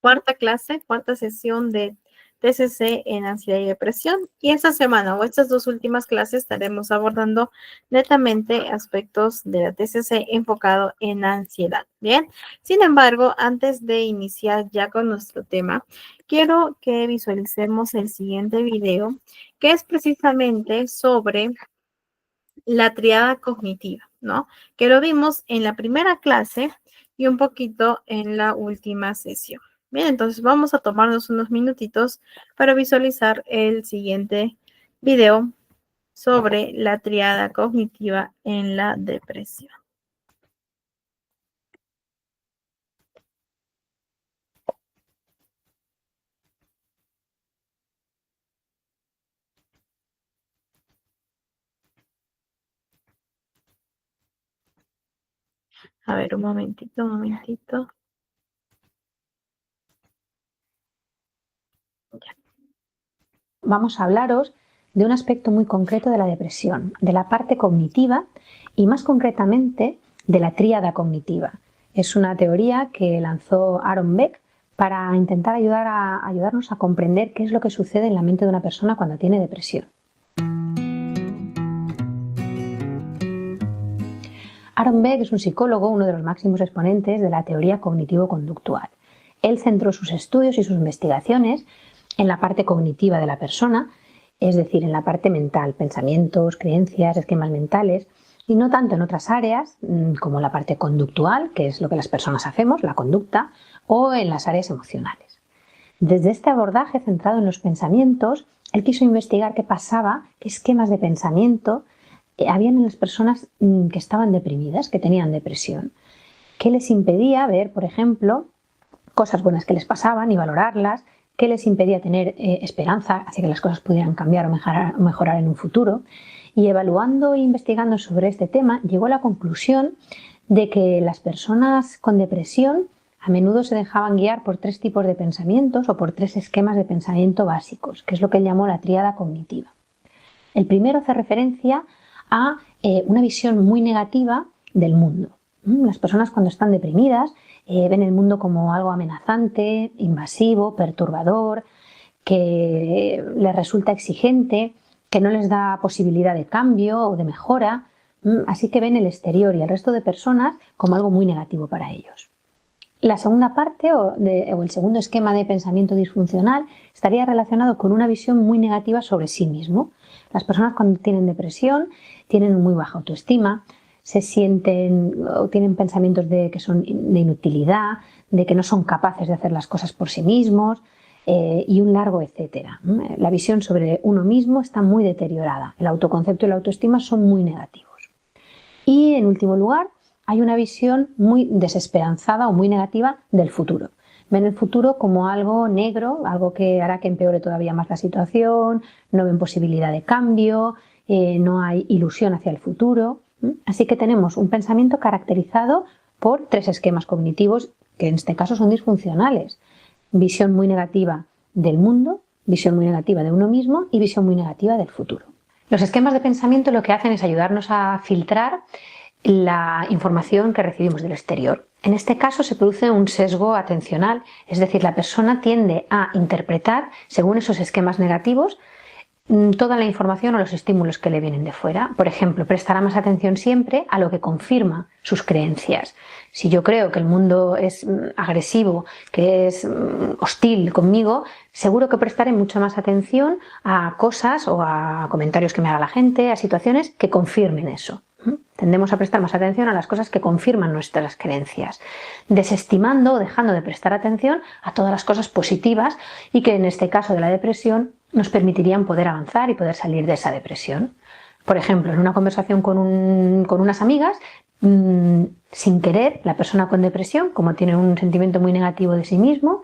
cuarta clase, cuarta sesión de TCC en ansiedad y depresión. Y esta semana o estas dos últimas clases estaremos abordando netamente aspectos de la TCC enfocado en ansiedad. Bien, sin embargo, antes de iniciar ya con nuestro tema, quiero que visualicemos el siguiente video, que es precisamente sobre la triada cognitiva, ¿no? Que lo vimos en la primera clase y un poquito en la última sesión. Bien, entonces vamos a tomarnos unos minutitos para visualizar el siguiente video sobre la triada cognitiva en la depresión. A ver, un momentito, un momentito. Ya. Vamos a hablaros de un aspecto muy concreto de la depresión, de la parte cognitiva y más concretamente de la tríada cognitiva. Es una teoría que lanzó Aaron Beck para intentar ayudarnos a comprender qué es lo que sucede en la mente de una persona cuando tiene depresión. Aaron Beck es un psicólogo, uno de los máximos exponentes de la teoría cognitivo-conductual. Él centró sus estudios y sus investigaciones en la parte cognitiva de la persona, es decir, en la parte mental, pensamientos, creencias, esquemas mentales, y no tanto en otras áreas como la parte conductual, que es lo que las personas hacemos, la conducta, o en las áreas emocionales. Desde este abordaje centrado en los pensamientos, él quiso investigar qué pasaba, qué esquemas de pensamiento habían en las personas que estaban deprimidas, que tenían depresión. ¿Qué les impedía ver, por ejemplo, cosas buenas que les pasaban y valorarlas? ¿Qué les impedía tener esperanza hacia que las cosas pudieran cambiar o mejorar en un futuro? Y evaluando e investigando sobre este tema, llegó a la conclusión de que las personas con depresión a menudo se dejaban guiar por tres tipos de pensamientos o por tres esquemas de pensamiento básicos, que es lo que él llamó la tríada cognitiva. El primero hace referencia a una visión muy negativa del mundo. Las personas cuando están deprimidas ven el mundo como algo amenazante, invasivo, perturbador, que les resulta exigente, que no les da posibilidad de cambio o de mejora, así que ven el exterior y el resto de personas como algo muy negativo para ellos. La segunda parte o el segundo esquema de pensamiento disfuncional estaría relacionado con una visión muy negativa sobre sí mismo. Las personas cuando tienen depresión tienen muy baja autoestima, se sienten o tienen pensamientos que son de inutilidad, de que no son capaces de hacer las cosas por sí mismos y un largo etcétera. La visión sobre uno mismo está muy deteriorada. El autoconcepto y la autoestima son muy negativos. Y en último lugar, hay una visión muy desesperanzada o muy negativa del futuro. Ven el futuro como algo negro, algo que hará que empeore todavía más la situación, no ven posibilidad de cambio, no hay ilusión hacia el futuro. Así que tenemos un pensamiento caracterizado por tres esquemas cognitivos que en este caso son disfuncionales. Visión muy negativa del mundo, visión muy negativa de uno mismo y visión muy negativa del futuro. Los esquemas de pensamiento lo que hacen es ayudarnos a filtrar la información que recibimos del exterior. En este caso se produce un sesgo atencional, es decir, la persona tiende a interpretar, según esos esquemas negativos, toda la información o los estímulos que le vienen de fuera. Por ejemplo, prestará más atención siempre a lo que confirma sus creencias. Si yo creo que el mundo es agresivo, que es hostil conmigo, seguro que prestaré mucha más atención a cosas o a comentarios que me haga la gente, a situaciones que confirmen eso. Tendemos a prestar más atención a las cosas que confirman nuestras creencias, desestimando o dejando de prestar atención a todas las cosas positivas y que en este caso de la depresión nos permitirían poder avanzar y poder salir de esa depresión. Por ejemplo, en una conversación con unas amigas, sin querer, la persona con depresión, como tiene un sentimiento muy negativo de sí mismo,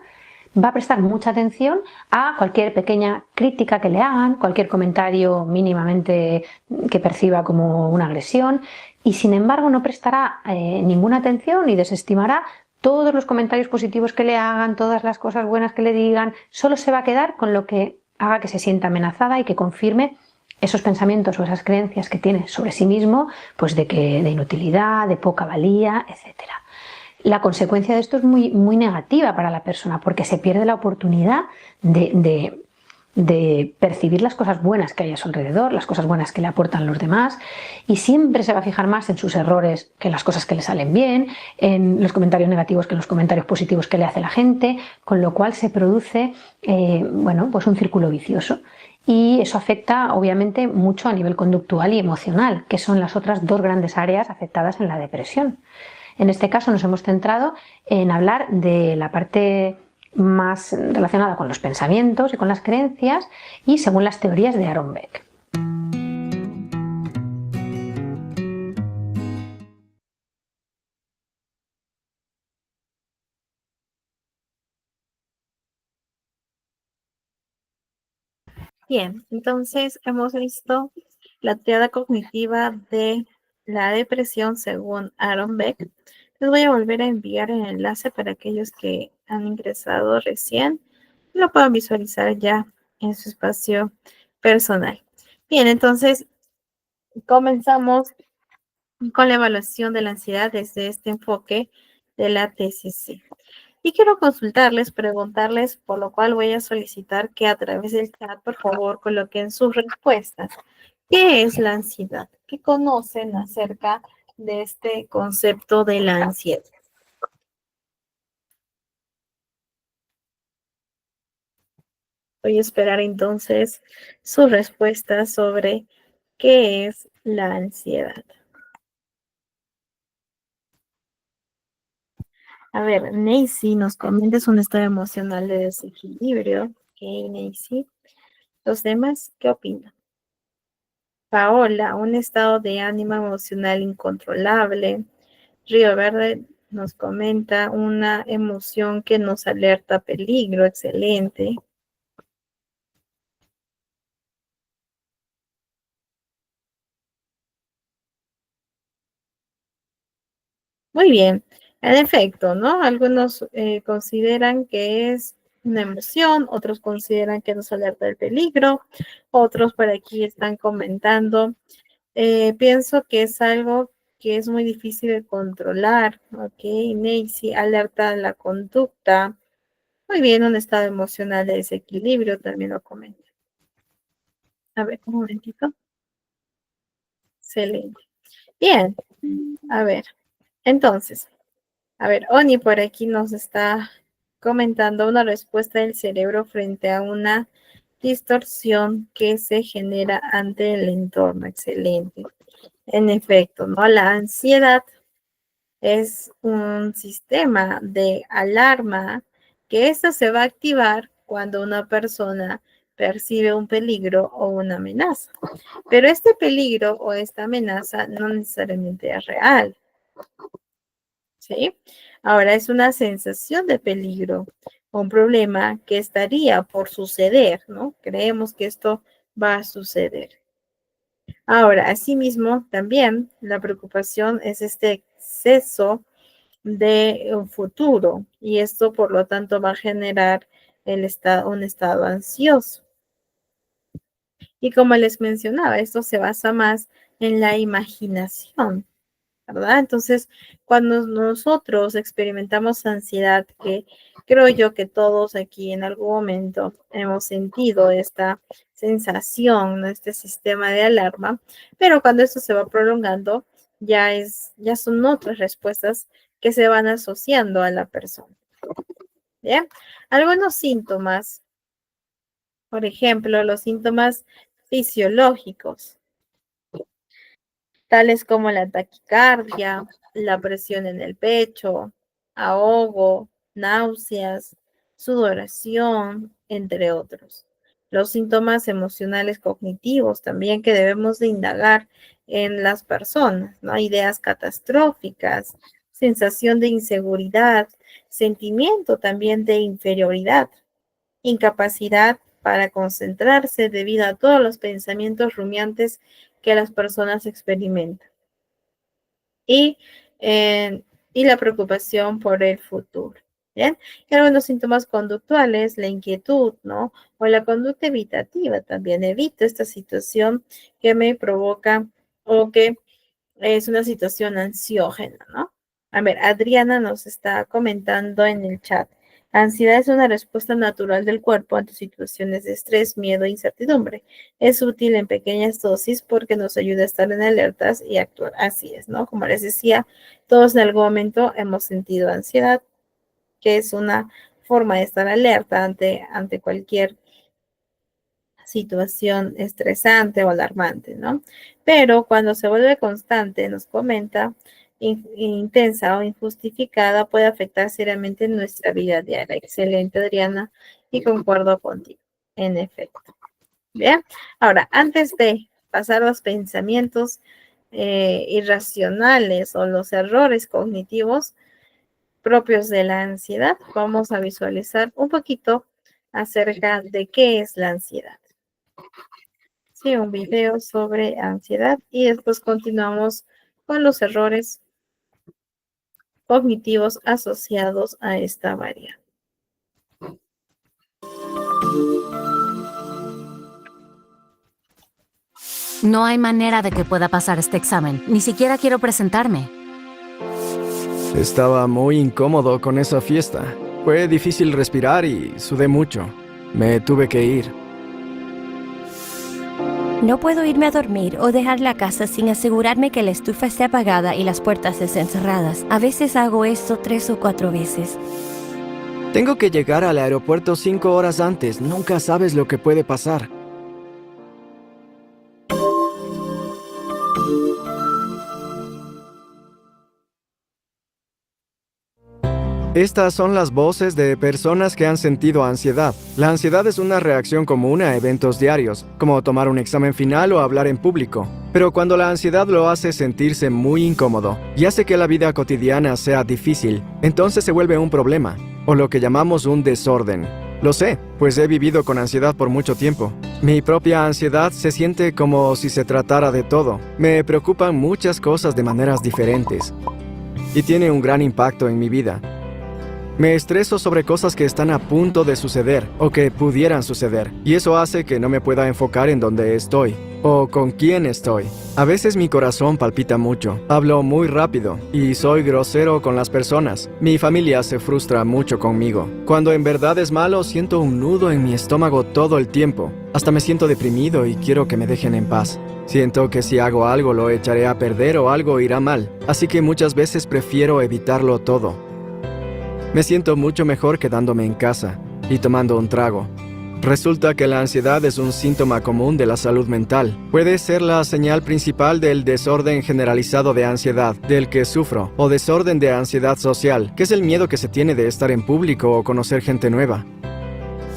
va a prestar mucha atención a cualquier pequeña crítica que le hagan, cualquier comentario mínimamente que perciba como una agresión y sin embargo no prestará ninguna atención y desestimará todos los comentarios positivos que le hagan, todas las cosas buenas que le digan, solo se va a quedar con lo que haga que se sienta amenazada y que confirme esos pensamientos o esas creencias que tiene sobre sí mismo, pues de inutilidad, de poca valía, etcétera. la consecuencia de esto es muy, muy negativa para la persona porque se pierde la oportunidad de percibir las cosas buenas que hay a su alrededor, las cosas buenas que le aportan los demás, y siempre se va a fijar más en sus errores que en las cosas que le salen bien, en los comentarios negativos que en los comentarios positivos que le hace la gente, con lo cual se produce bueno, pues un círculo vicioso. Y eso afecta obviamente mucho a nivel conductual y emocional, que son las otras dos grandes áreas afectadas en la depresión. En este caso nos hemos centrado en hablar de la parte más relacionada con los pensamientos y con las creencias y según las teorías de Aaron Beck. Bien, entonces hemos visto la teoría cognitiva de la depresión según Aaron Beck. Les voy a volver a enviar el enlace para aquellos que han ingresado recién y lo puedan visualizar ya en su espacio personal. Bien, entonces comenzamos con la evaluación de la ansiedad desde este enfoque de la TCC. Y quiero consultarles, preguntarles, por lo cual voy a solicitar que a través del chat, por favor, coloquen sus respuestas. ¿Qué es la ansiedad? ¿Qué conocen acerca de este concepto de la ansiedad? Voy a esperar entonces sus respuestas sobre qué es la ansiedad. A ver, Nancy nos comenta es un estado emocional de desequilibrio. Ok, Nancy. ¿Los demás qué opinan? Paola, un estado de ánimo emocional incontrolable. Río Verde nos comenta una emoción que nos alerta a peligro. Excelente. Muy bien. En efecto, ¿no? Algunos consideran que es una emoción, otros consideran que nos alerta del peligro, otros por aquí están comentando. Pienso que es algo que es muy difícil de controlar, ¿ok? Nancy, alerta a la conducta. Muy bien, un estado emocional de desequilibrio también lo comenta. A ver, un momentito. Excelente. Bien, a ver. Entonces, a ver, Oni por aquí nos está comentando una respuesta del cerebro frente a una distorsión que se genera ante el entorno. Excelente. En efecto, ¿no? La ansiedad es un sistema de alarma que esta se va a activar cuando una persona percibe un peligro o una amenaza. Pero este peligro o esta amenaza no necesariamente es real, ¿sí? Ahora es una sensación de peligro, un problema que estaría por suceder, ¿no? Creemos que esto va a suceder. Ahora, asimismo, también la preocupación es este exceso de un futuro y esto por lo tanto va a generar un estado ansioso. Y como les mencionaba, esto se basa más en la imaginación, ¿verdad? Entonces, cuando nosotros experimentamos ansiedad, que creo yo que todos aquí en algún momento hemos sentido esta sensación, ¿no? Este sistema de alarma, pero cuando esto se va prolongando, ya son otras respuestas que se van asociando a la persona. ¿Bien? Algunos síntomas, por ejemplo, los síntomas fisiológicos tales como la taquicardia, la presión en el pecho, ahogo, náuseas, sudoración, entre otros. Los síntomas emocionales cognitivos también que debemos de indagar en las personas, ¿no? Ideas catastróficas, sensación de inseguridad, sentimiento también de inferioridad, incapacidad para concentrarse debido a todos los pensamientos rumiantes que las personas experimentan. Y, y la preocupación por el futuro. ¿Bien? Y algunos síntomas conductuales, la inquietud, ¿no? O la conducta evitativa también. Evito esta situación que me provoca o que es una situación ansiógena, ¿no? A ver, Adriana nos está comentando en el chat. Ansiedad es una respuesta natural del cuerpo ante situaciones de estrés, miedo e incertidumbre. Es útil en pequeñas dosis porque nos ayuda a estar en alertas y actuar. Así es, ¿no? Como les decía, todos en algún momento hemos sentido ansiedad, que es una forma de estar alerta ante cualquier situación estresante o alarmante, ¿no? Pero cuando se vuelve constante, nos comenta, intensa o injustificada, puede afectar seriamente nuestra vida diaria. Excelente, Adriana, y concuerdo contigo, en efecto. Bien, ahora, antes de pasar a los pensamientos irracionales o los errores cognitivos propios de la ansiedad, vamos a visualizar un poquito acerca de qué es la ansiedad. Sí, un video sobre ansiedad y después continuamos con los errores cognitivos asociados a esta variante. No hay manera de que pueda pasar este examen. Ni siquiera quiero presentarme. Estaba muy incómodo con esa fiesta. Fue difícil respirar y sudé mucho. Me tuve que ir. No puedo irme a dormir o dejar la casa sin asegurarme que la estufa esté apagada y las puertas estén cerradas. A veces hago esto 3 o 4 veces. Tengo que llegar al aeropuerto 5 horas antes. Nunca sabes lo que puede pasar. Estas son las voces de personas que han sentido ansiedad. La ansiedad es una reacción común a eventos diarios, como tomar un examen final o hablar en público. Pero cuando la ansiedad lo hace sentirse muy incómodo y hace que la vida cotidiana sea difícil, entonces se vuelve un problema, o lo que llamamos un desorden. Lo sé, pues he vivido con ansiedad por mucho tiempo. Mi propia ansiedad se siente como si se tratara de todo. Me preocupan muchas cosas de maneras diferentes. Y tiene un gran impacto en mi vida. Me estreso sobre cosas que están a punto de suceder o que pudieran suceder, y eso hace que no me pueda enfocar en dónde estoy o con quién estoy. A veces mi corazón palpita mucho, hablo muy rápido y soy grosero con las personas. Mi familia se frustra mucho conmigo. Cuando en verdad es malo, siento un nudo en mi estómago todo el tiempo. Hasta me siento deprimido y quiero que me dejen en paz. Siento que si hago algo lo echaré a perder o algo irá mal, así que muchas veces prefiero evitarlo todo. Me siento mucho mejor quedándome en casa y tomando un trago. Resulta que la ansiedad es un síntoma común de la salud mental. Puede ser la señal principal del desorden generalizado de ansiedad, del que sufro, o desorden de ansiedad social, que es el miedo que se tiene de estar en público o conocer gente nueva.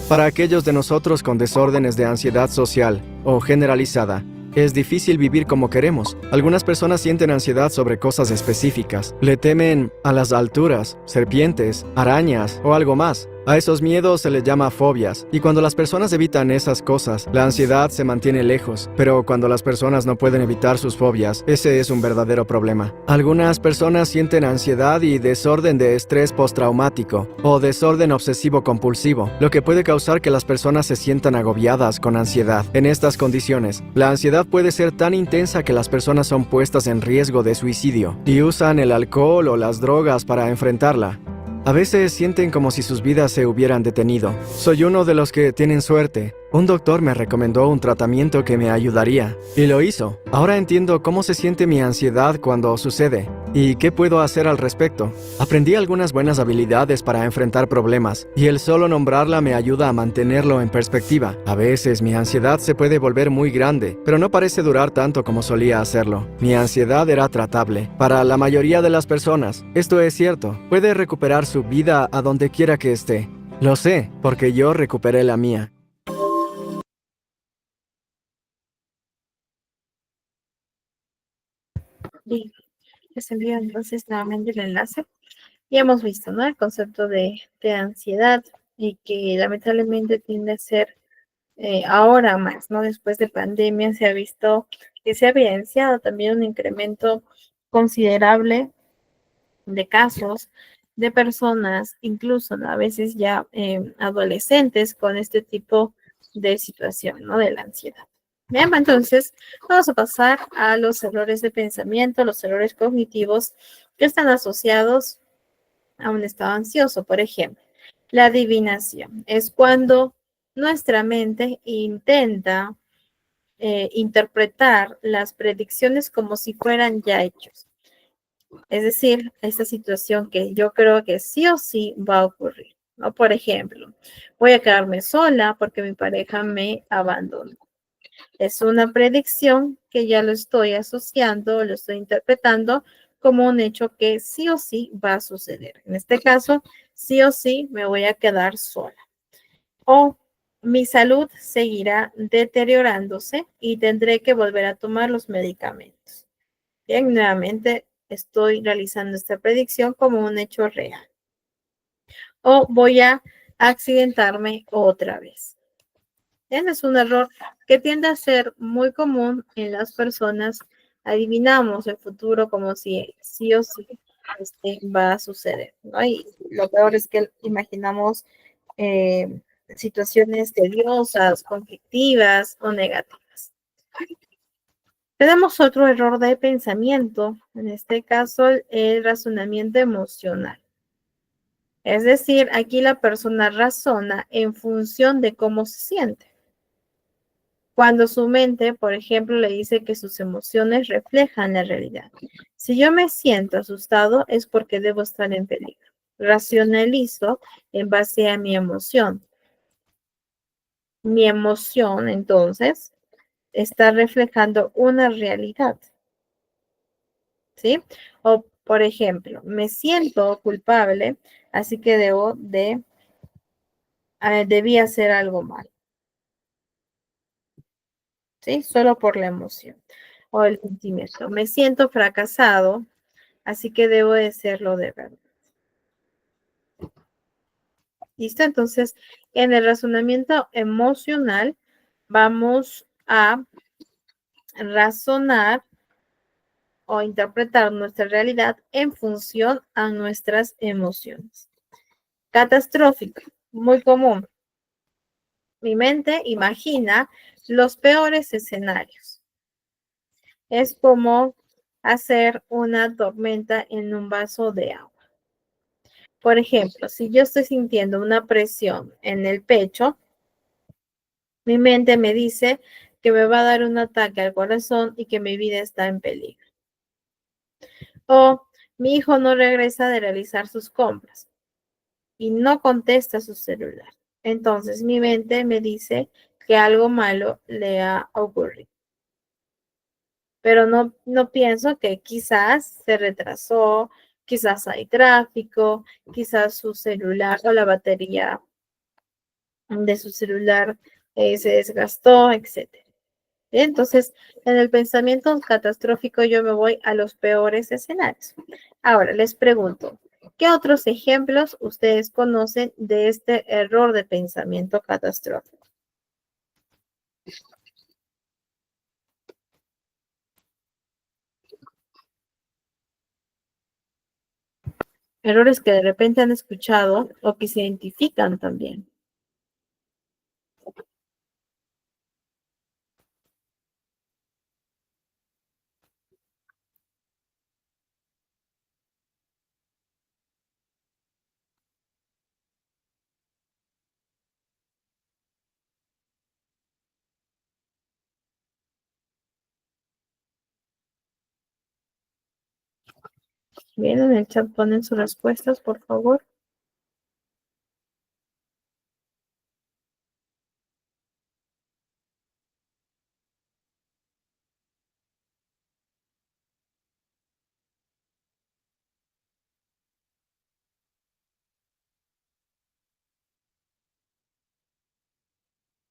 Para aquellos de nosotros con desórdenes de ansiedad social o generalizada, es difícil vivir como queremos. Algunas personas sienten ansiedad sobre cosas específicas. Le temen a las alturas, serpientes, arañas o algo más. A esos miedos se les llama fobias, y cuando las personas evitan esas cosas, la ansiedad se mantiene lejos. Pero cuando las personas no pueden evitar sus fobias, ese es un verdadero problema. Algunas personas sienten ansiedad y desorden de estrés postraumático o desorden obsesivo-compulsivo, lo que puede causar que las personas se sientan agobiadas con ansiedad. En estas condiciones, la ansiedad puede ser tan intensa que las personas son puestas en riesgo de suicidio y usan el alcohol o las drogas para enfrentarla. A veces sienten como si sus vidas se hubieran detenido. Soy uno de los que tienen suerte. Un doctor me recomendó un tratamiento que me ayudaría, y lo hizo. Ahora entiendo cómo se siente mi ansiedad cuando sucede, y qué puedo hacer al respecto. Aprendí algunas buenas habilidades para enfrentar problemas, y el solo nombrarla me ayuda a mantenerlo en perspectiva. A veces mi ansiedad se puede volver muy grande, pero no parece durar tanto como solía hacerlo. Mi ansiedad era tratable. Para la mayoría de las personas, esto es cierto. Puede recuperar su vida a donde quiera que esté. Lo sé, porque yo recuperé la mía. Y les envío entonces nuevamente el enlace. Y hemos visto, ¿no? El concepto de ansiedad y que lamentablemente tiende a ser ahora más, ¿no? Después de pandemia se ha visto que se ha evidenciado también un incremento considerable de casos de personas, incluso, ¿no? A veces ya adolescentes con este tipo de situación, ¿no? De la ansiedad. Bien, entonces vamos a pasar a los errores de pensamiento, los errores cognitivos que están asociados a un estado ansioso. Por ejemplo, la adivinación es cuando nuestra mente intenta interpretar las predicciones como si fueran ya hechos. Es decir, esta situación que yo creo que sí o sí va a ocurrir, ¿no? Por ejemplo, voy a quedarme sola porque mi pareja me abandonó. Es una predicción que ya lo estoy asociando, lo estoy interpretando como un hecho que sí o sí va a suceder. En este caso, sí o sí me voy a quedar sola. O mi salud seguirá deteriorándose y tendré que volver a tomar los medicamentos. Bien, nuevamente estoy realizando esta predicción como un hecho real. O voy a accidentarme otra vez. Ese es un error que tiende a ser muy común en las personas. Adivinamos el futuro como si sí o sí va a suceder, ¿no? Y lo peor es que imaginamos situaciones tediosas, conflictivas o negativas. Tenemos otro error de pensamiento, en este caso el razonamiento emocional. Es decir, aquí la persona razona en función de cómo se siente. Cuando su mente, por ejemplo, le dice que sus emociones reflejan la realidad. Si yo me siento asustado es porque debo estar en peligro. Racionalizo en base a mi emoción. Mi emoción, entonces, está reflejando una realidad. ¿Sí? O, por ejemplo, me siento culpable, así que debí hacer algo mal. ¿Sí? Solo por la emoción o el sentimiento. Me siento fracasado, así que debo de serlo de verdad. ¿Listo? Entonces, en el razonamiento emocional, vamos a razonar o interpretar nuestra realidad en función a nuestras emociones. Catastrófico, muy común. Mi mente imagina los peores escenarios. Es como hacer una tormenta en un vaso de agua. Por ejemplo, si yo estoy sintiendo una presión en el pecho, mi mente me dice que me va a dar un ataque al corazón y que mi vida está en peligro. O mi hijo no regresa de realizar sus compras y no contesta su celular. Entonces mi mente me dice que algo malo le ha ocurrido. Pero no pienso que quizás se retrasó, quizás hay tráfico, quizás su celular o la batería de su celular se desgastó, etcétera. Entonces, en el pensamiento catastrófico yo me voy a los peores escenarios. Ahora, les pregunto, ¿qué otros ejemplos ustedes conocen de este error de pensamiento catastrófico? Errores que de repente han escuchado o que se identifican también. Bien, en el chat ponen sus respuestas, por favor.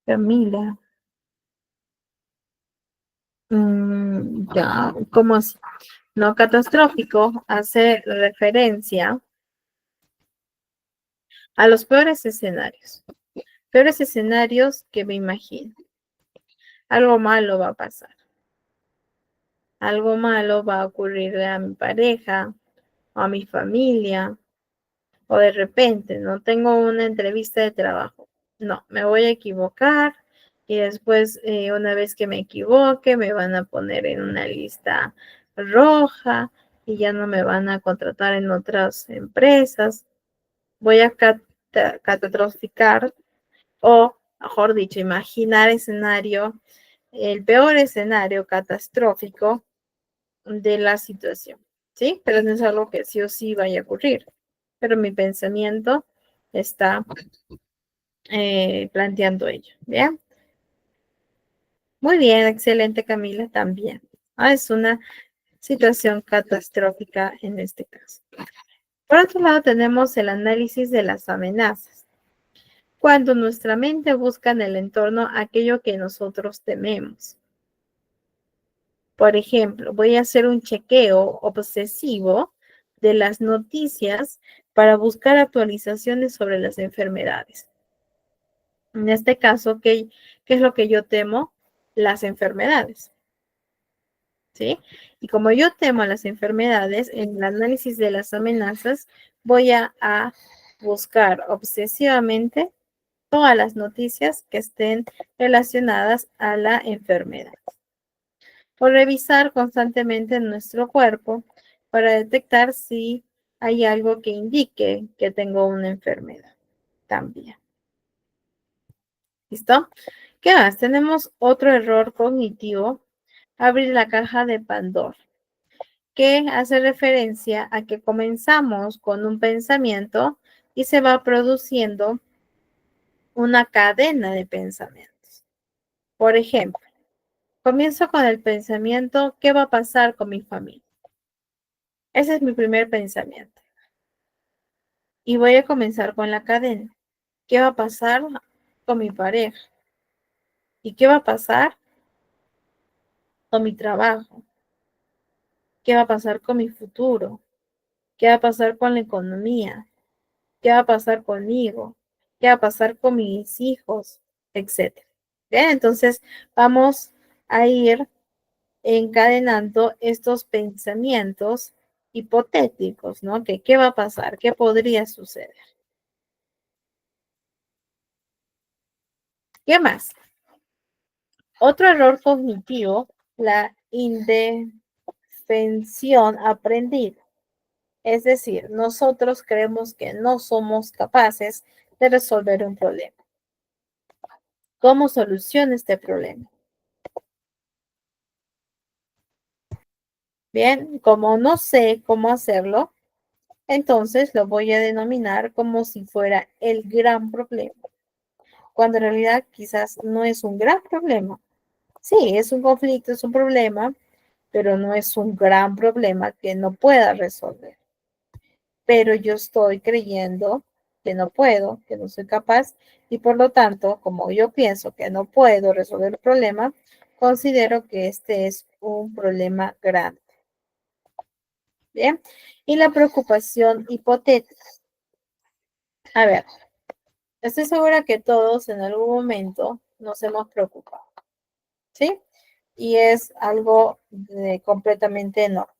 Camila. Ya, ¿cómo así? No catastrófico hace referencia a los peores escenarios. Peores escenarios que me imagino. Algo malo va a pasar. Algo malo va a ocurrirle a mi pareja o a mi familia. O de repente, no tengo una entrevista de trabajo. No, me voy a equivocar y después, una vez que me equivoque, me van a poner en una lista roja y ya no me van a contratar en otras empresas. Voy a catastroficar o, mejor dicho, imaginar el peor escenario catastrófico de la situación, ¿sí? Pero no es algo que sí o sí vaya a ocurrir. Pero mi pensamiento está planteando ello, ¿bien? Muy bien, excelente Camila, también. Es una situación catastrófica en este caso. Por otro lado, tenemos el análisis de las amenazas. Cuando nuestra mente busca en el entorno aquello que nosotros tememos. Por ejemplo, voy a hacer un chequeo obsesivo de las noticias para buscar actualizaciones sobre las enfermedades. En este caso, ¿qué es lo que yo temo? Las enfermedades. ¿Sí? Y como yo temo las enfermedades, en el análisis de las amenazas, voy a buscar obsesivamente todas las noticias que estén relacionadas a la enfermedad. O revisar constantemente nuestro cuerpo para detectar si hay algo que indique que tengo una enfermedad también. ¿Listo? ¿Qué más? Tenemos otro error cognitivo, abrir la caja de Pandora, que hace referencia a que comenzamos con un pensamiento y se va produciendo una cadena de pensamientos. Por ejemplo, comienzo con el pensamiento, ¿qué va a pasar con mi familia? Ese es mi primer pensamiento. Y voy a comenzar con la cadena. ¿Qué va a pasar con mi pareja? ¿Y qué va a pasar con mi trabajo? ¿Qué va a pasar con mi futuro? ¿Qué va a pasar con la economía? ¿Qué va a pasar conmigo? ¿Qué va a pasar con mis hijos? Etcétera. Bien, entonces vamos a ir encadenando estos pensamientos hipotéticos, ¿no? Que qué va a pasar, qué podría suceder. ¿Qué más? Otro error cognitivo, la indefensión aprendida. Es decir, nosotros creemos que no somos capaces de resolver un problema. ¿Cómo soluciono este problema? Bien, como no sé cómo hacerlo, entonces lo voy a denominar como si fuera el gran problema, cuando en realidad quizás no es un gran problema. Sí, es un conflicto, es un problema, pero no es un gran problema que no pueda resolver. Pero yo estoy creyendo que no puedo, que no soy capaz, y por lo tanto, como yo pienso que no puedo resolver el problema, considero que este es un problema grande. Bien, y la preocupación hipotética. A ver, estoy segura que todos en algún momento nos hemos preocupado, ¿sí? Y es algo completamente normal.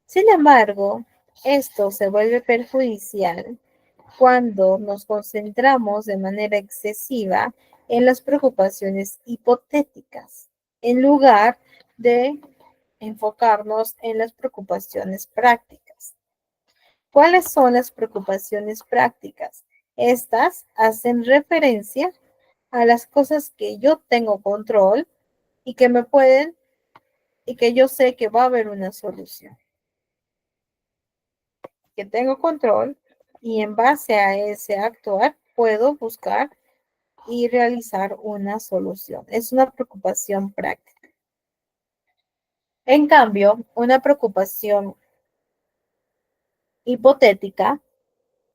Sin embargo, esto se vuelve perjudicial cuando nos concentramos de manera excesiva en las preocupaciones hipotéticas, en lugar de enfocarnos en las preocupaciones prácticas. ¿Cuáles son las preocupaciones prácticas? Estas hacen referencia a las cosas que yo tengo control y que me pueden y que yo sé que va a haber una solución. Que tengo control y en base a ese actuar puedo buscar y realizar una solución. Es una preocupación práctica. En cambio, una preocupación hipotética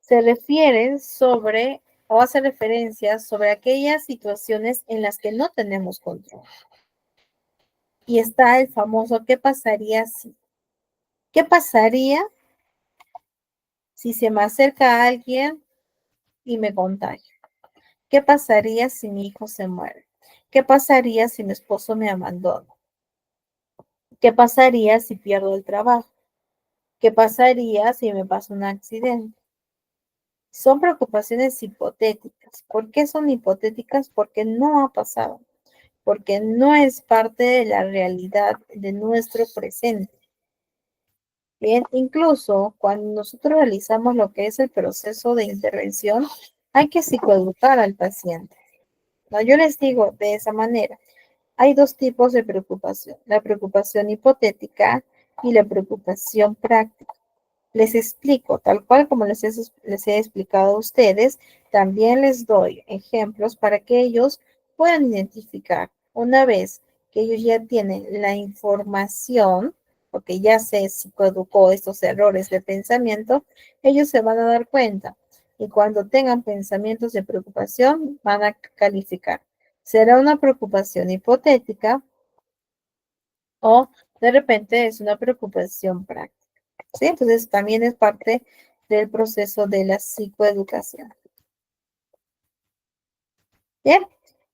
se refiere sobre o hace referencia sobre aquellas situaciones en las que no tenemos control. Y está el famoso ¿qué pasaría si? ¿Qué pasaría si se me acerca alguien y me contagia? ¿Qué pasaría si mi hijo se muere? ¿Qué pasaría si mi esposo me abandona? ¿Qué pasaría si pierdo el trabajo? ¿Qué pasaría si me pasa un accidente? Son preocupaciones hipotéticas. ¿Por qué son hipotéticas? Porque no ha pasado, porque no es parte de la realidad de nuestro presente. Bien, incluso cuando nosotros realizamos lo que es el proceso de intervención, hay que psicoeducar al paciente. ¿No? Yo les digo de esa manera, hay dos tipos de preocupación, la preocupación hipotética y la preocupación práctica. Les explico, tal cual como les he explicado a ustedes, también les doy ejemplos para que ellos puedan identificar. Una vez que ellos ya tienen la información, porque ya se psicoeducó estos errores de pensamiento, ellos se van a dar cuenta. Y cuando tengan pensamientos de preocupación, van a calificar. ¿Será una preocupación hipotética o de repente es una preocupación práctica? ¿Sí? Entonces también es parte del proceso de la psicoeducación. Bien,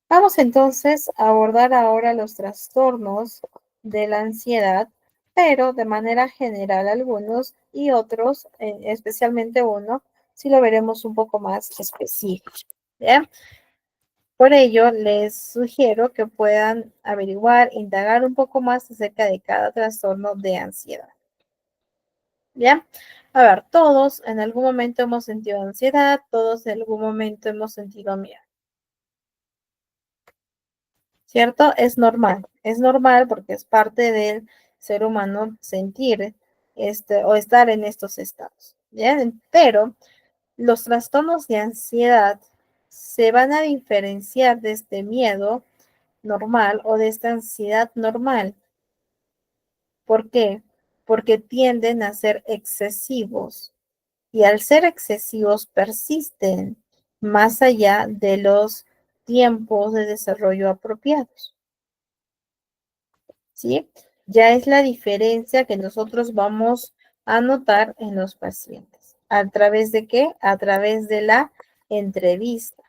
vamos entonces a abordar ahora los trastornos de la ansiedad, pero de manera general algunos y otros, especialmente uno, si lo veremos un poco más específico. Bien, por ello les sugiero que puedan averiguar, indagar un poco más acerca de cada trastorno de ansiedad. Bien, a ver, todos en algún momento hemos sentido ansiedad, todos en algún momento hemos sentido miedo. ¿Cierto? Es normal porque es parte del ser humano sentir o estar en estos estados. Bien, pero los trastornos de ansiedad se van a diferenciar de este miedo normal o de esta ansiedad normal. ¿Por qué? Porque tienden a ser excesivos. Y al ser excesivos persisten más allá de los tiempos de desarrollo apropiados. ¿Sí? Ya es la diferencia que nosotros vamos a notar en los pacientes. ¿A través de qué? A través de la entrevista.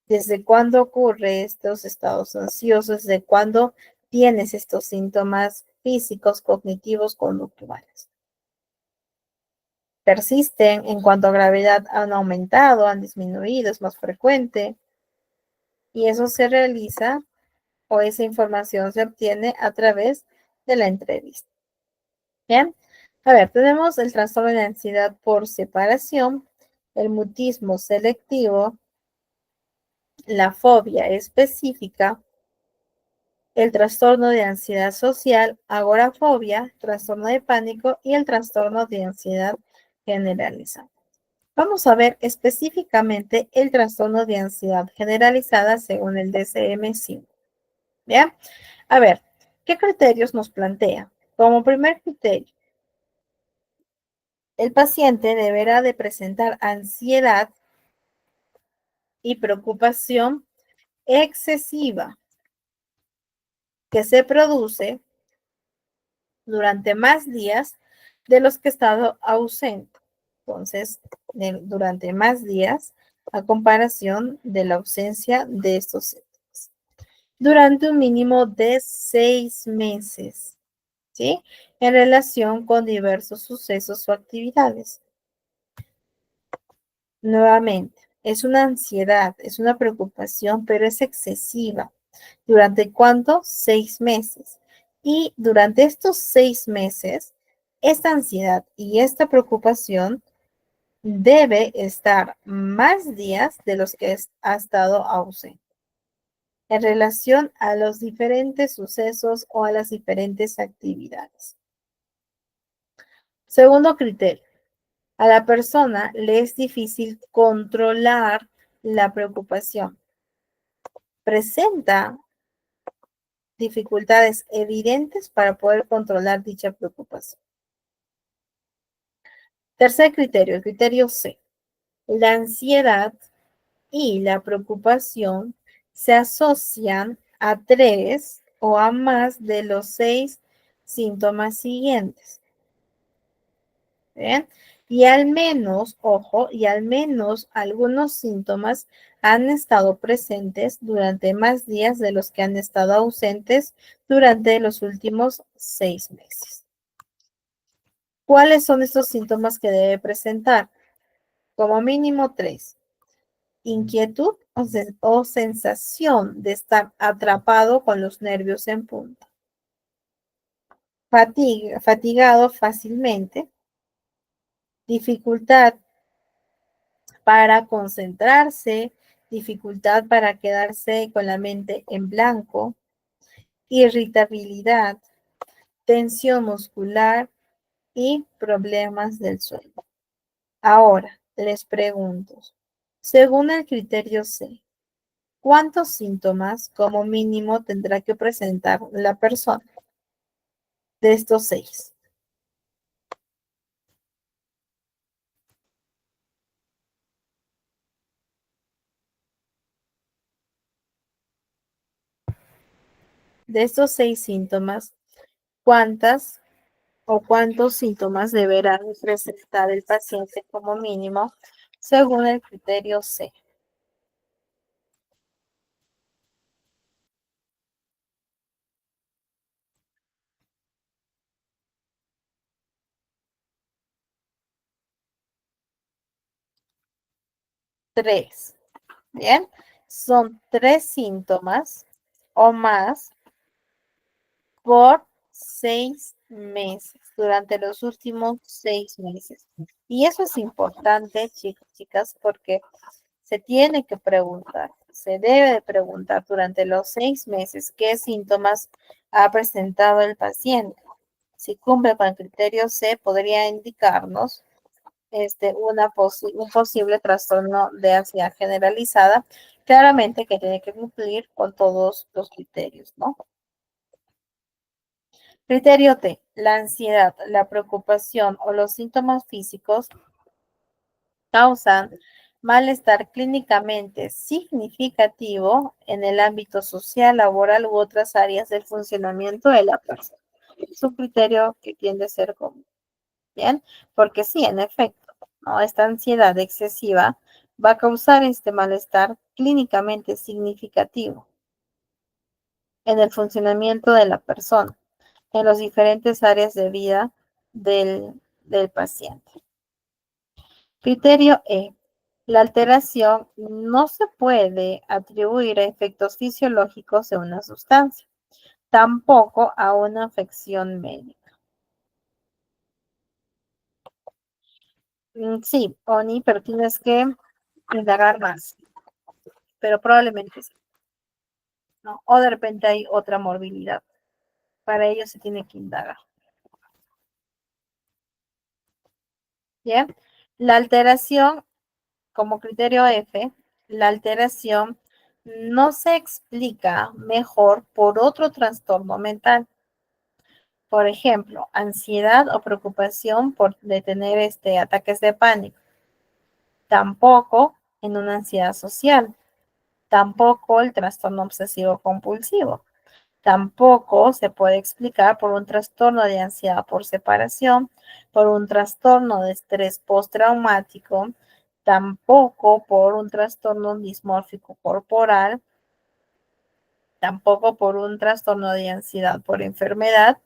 ¿Desde cuándo ocurre estos estados ansiosos? ¿Desde cuándo tienes estos síntomas físicos, cognitivos, conductuales? Persisten en cuanto a gravedad, han aumentado, han disminuido, es más frecuente. Y eso se realiza o esa información se obtiene a través de la entrevista. Bien, a ver, tenemos el trastorno de ansiedad por separación, el mutismo selectivo, la fobia específica, el trastorno de ansiedad social, agorafobia, trastorno de pánico y el trastorno de ansiedad generalizada. Vamos a ver específicamente el trastorno de ansiedad generalizada según el DSM-5. ¿Bien? A ver, ¿qué criterios nos plantea? Como primer criterio, el paciente deberá de presentar ansiedad y preocupación excesiva que se produce durante más días de los que ha estado ausente. Entonces, durante más días a comparación de la ausencia de estos síntomas. Durante un mínimo de 6 meses, ¿sí? En relación con diversos sucesos o actividades. Nuevamente, es una ansiedad, es una preocupación, pero es excesiva. ¿Durante cuánto? 6 meses. Y durante estos 6 meses, esta ansiedad y esta preocupación debe estar más días de los que ha estado ausente en relación a los diferentes sucesos o a las diferentes actividades. Segundo criterio, a la persona le es difícil controlar la preocupación. Presenta dificultades evidentes para poder controlar dicha preocupación. Tercer criterio, el criterio C. La ansiedad y la preocupación se asocian a 3 o a más de los 6 síntomas siguientes. ¿Bien? Y al menos, ojo, y al menos algunos síntomas han estado presentes durante más días de los que han estado ausentes durante los últimos 6 meses. ¿Cuáles son estos síntomas que debe presentar? Como mínimo 3. Inquietud o sensación de estar atrapado con los nervios en punta. fatigado fácilmente, dificultad para concentrarse, dificultad para quedarse con la mente en blanco, irritabilidad, tensión muscular y problemas del sueño. Ahora, les pregunto, según el criterio C, ¿cuántos síntomas como mínimo tendrá que presentar la persona de estos 6? De estos 6 síntomas, ¿cuántas o cuántos síntomas deberá presentar el paciente como mínimo según el criterio C? Tres. Bien, son 3 síntomas o más por 6 meses, durante los últimos 6 meses. Y eso es importante, chicos, chicas, porque se tiene que preguntar, se debe de preguntar durante los 6 meses qué síntomas ha presentado el paciente. Si cumple con el criterio C, podría indicarnos un posible trastorno de ansiedad generalizada, claramente que tiene que cumplir con todos los criterios, ¿no? Criterio T, la ansiedad, la preocupación o los síntomas físicos causan malestar clínicamente significativo en el ámbito social, laboral u otras áreas del funcionamiento de la persona. Es un criterio que tiende a ser común. Bien, porque sí, en efecto, ¿no? Esta ansiedad excesiva va a causar este malestar clínicamente significativo en el funcionamiento de la persona, en las diferentes áreas de vida del paciente. Criterio E. La alteración no se puede atribuir a efectos fisiológicos de una sustancia, tampoco a una afección médica. Sí, Oni, pero tienes que indagar más, pero probablemente sí, ¿no? O de repente hay otra morbilidad. Para ello se tiene que indagar. Bien, la alteración, como criterio F, la alteración no se explica mejor por otro trastorno mental. Por ejemplo, ansiedad o preocupación por tener ataques de pánico. Tampoco en una ansiedad social. Tampoco el trastorno obsesivo compulsivo. Tampoco se puede explicar por un trastorno de ansiedad por separación, por un trastorno de estrés postraumático, tampoco por un trastorno dismórfico corporal, tampoco por un trastorno de ansiedad por enfermedad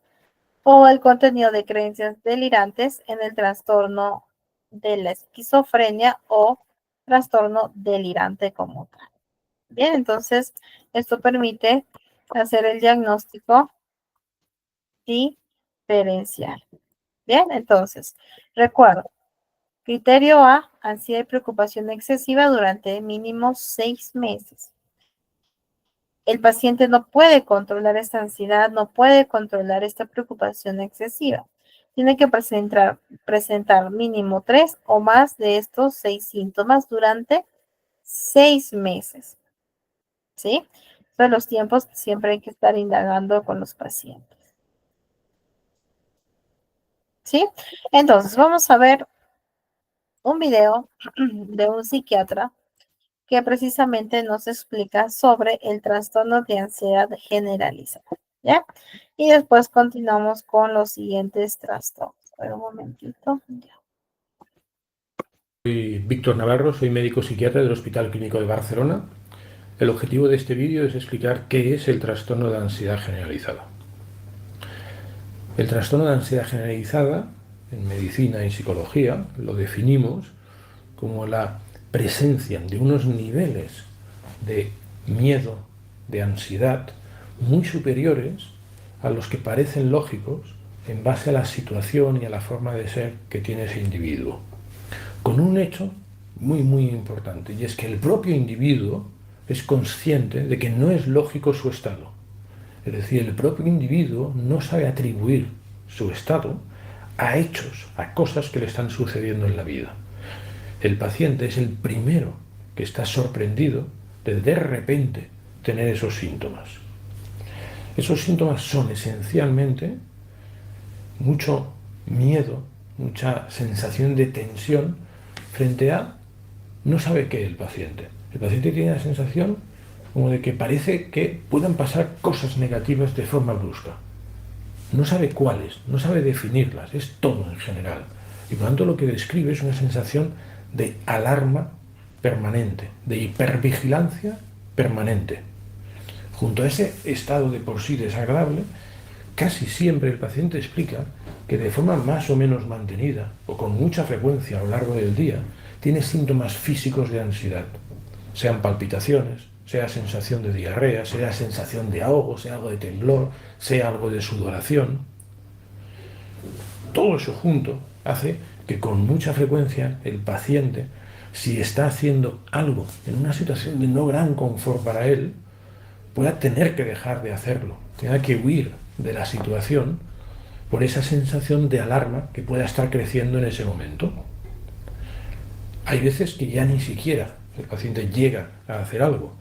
o el contenido de creencias delirantes en el trastorno de la esquizofrenia o trastorno delirante como tal. Bien, entonces esto permite hacer el diagnóstico diferencial. Bien, entonces, recuerdo, criterio A, ansiedad y preocupación excesiva durante mínimo 6 meses. El paciente no puede controlar esta ansiedad, no puede controlar esta preocupación excesiva. Tiene que presentar mínimo 3 o más de estos 6 síntomas durante 6 meses. ¿Sí? Son los tiempos que siempre hay que estar indagando con los pacientes. ¿Sí? Entonces, vamos a ver un video de un psiquiatra que precisamente nos explica sobre el trastorno de ansiedad generalizada. ¿Ya? Y después continuamos con los siguientes trastornos. Espera un momentito. Ya. Soy Víctor Navarro, soy médico psiquiatra del Hospital Clínico de Barcelona. El objetivo de este vídeo es explicar qué es el trastorno de ansiedad generalizada. El trastorno de ansiedad generalizada, en medicina y psicología, lo definimos como la presencia de unos niveles de miedo, de ansiedad, muy superiores a los que parecen lógicos en base a la situación y a la forma de ser que tiene ese individuo. Con un hecho muy importante, y es que el propio individuo es consciente de que no es lógico su estado. Es decir, el propio individuo no sabe atribuir su estado a hechos, a cosas que le están sucediendo en la vida. El paciente es el primero que está sorprendido de repente tener esos síntomas. Esos síntomas son esencialmente mucho miedo, mucha sensación de tensión frente a no sabe qué el paciente. El paciente tiene la sensación como de que parece que puedan pasar cosas negativas de forma brusca. No sabe cuáles, no sabe definirlas, es todo en general. Y por lo tanto lo que describe es una sensación de alarma permanente, de hipervigilancia permanente. Junto a ese estado de por sí desagradable, casi siempre el paciente explica que de forma más o menos mantenida o con mucha frecuencia a lo largo del día tiene síntomas físicos de ansiedad, sean palpitaciones, sea sensación de diarrea, sea sensación de ahogo, sea algo de temblor, sea algo de sudoración. Todo eso junto hace que con mucha frecuencia el paciente, si está haciendo algo en una situación de no gran confort para él, pueda tener que dejar de hacerlo, tenga que huir de la situación por esa sensación de alarma que pueda estar creciendo en ese momento. Hay veces que ya ni siquiera el paciente llega a hacer algo,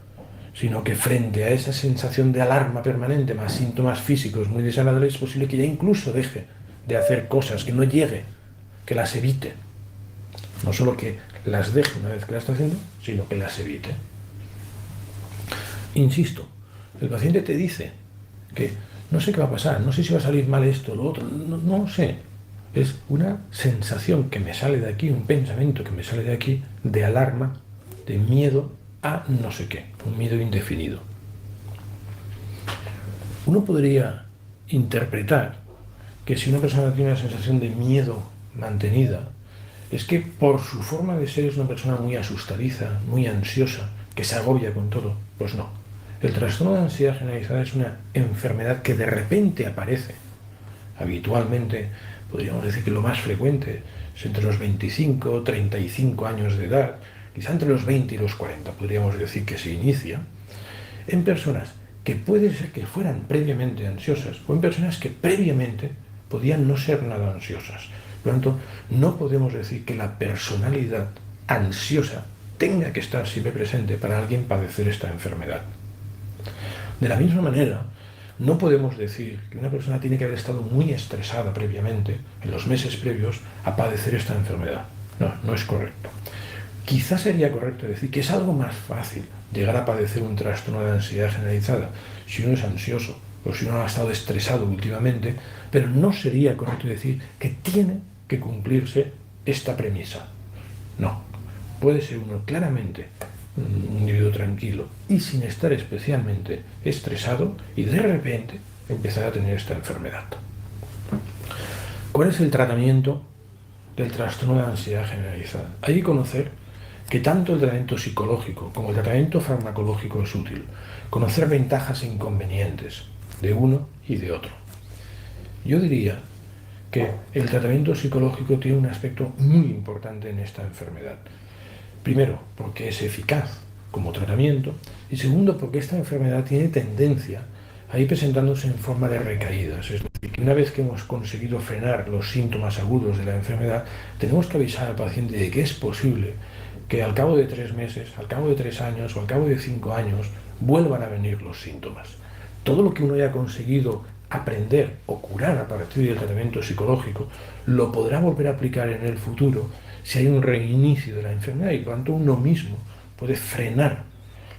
sino que frente a esa sensación de alarma permanente, más síntomas físicos muy desagradables, es posible que ya incluso deje de hacer cosas, que no llegue, que las evite. No solo que las deje una vez que las está haciendo, sino que las evite. Insisto, el paciente te dice que no sé qué va a pasar, no sé si va a salir mal esto o lo otro, no sé. Es una sensación que me sale de aquí, un pensamiento que me sale de aquí, de alarma, de miedo a no sé qué, un miedo indefinido. Uno podría interpretar que si una persona tiene una sensación de miedo mantenida, es que por su forma de ser es una persona muy asustadiza, muy ansiosa, que se agobia con todo. Pues no. El trastorno de ansiedad generalizada es una enfermedad que de repente aparece. Habitualmente, podríamos decir que lo más frecuente es entre los 25 o 35 años de edad, quizá entre los 20 y los 40, podríamos decir que se inicia, en personas que puede ser que fueran previamente ansiosas o en personas que previamente podían no ser nada ansiosas. Por lo tanto, no podemos decir que la personalidad ansiosa tenga que estar siempre presente para alguien padecer esta enfermedad. De la misma manera, no podemos decir que una persona tiene que haber estado muy estresada previamente, en los meses previos, a padecer esta enfermedad. No, no es correcto. Quizás sería correcto decir que es algo más fácil llegar a padecer un trastorno de ansiedad generalizada si uno es ansioso o si uno ha estado estresado últimamente, pero no sería correcto decir que tiene que cumplirse esta premisa. No, puede ser uno claramente un individuo tranquilo y sin estar especialmente estresado y de repente empezar a tener esta enfermedad. ¿Cuál es el tratamiento del trastorno de ansiedad generalizada? Hay que conocer que tanto el tratamiento psicológico como el tratamiento farmacológico es útil. Conocer ventajas e inconvenientes de uno y de otro. Yo diría que el tratamiento psicológico tiene un aspecto muy importante en esta enfermedad. Primero, porque es eficaz como tratamiento, y segundo, porque esta enfermedad tiene tendencia a ir presentándose en forma de recaídas. Es decir, que una vez que hemos conseguido frenar los síntomas agudos de la enfermedad, tenemos que avisar al paciente de que es posible que al cabo de 3 meses, al cabo de 3 años o al cabo de 5 años vuelvan a venir los síntomas. Todo lo que uno haya conseguido aprender o curar a partir del tratamiento psicológico lo podrá volver a aplicar en el futuro si hay un reinicio de la enfermedad, y por tanto uno mismo puede frenar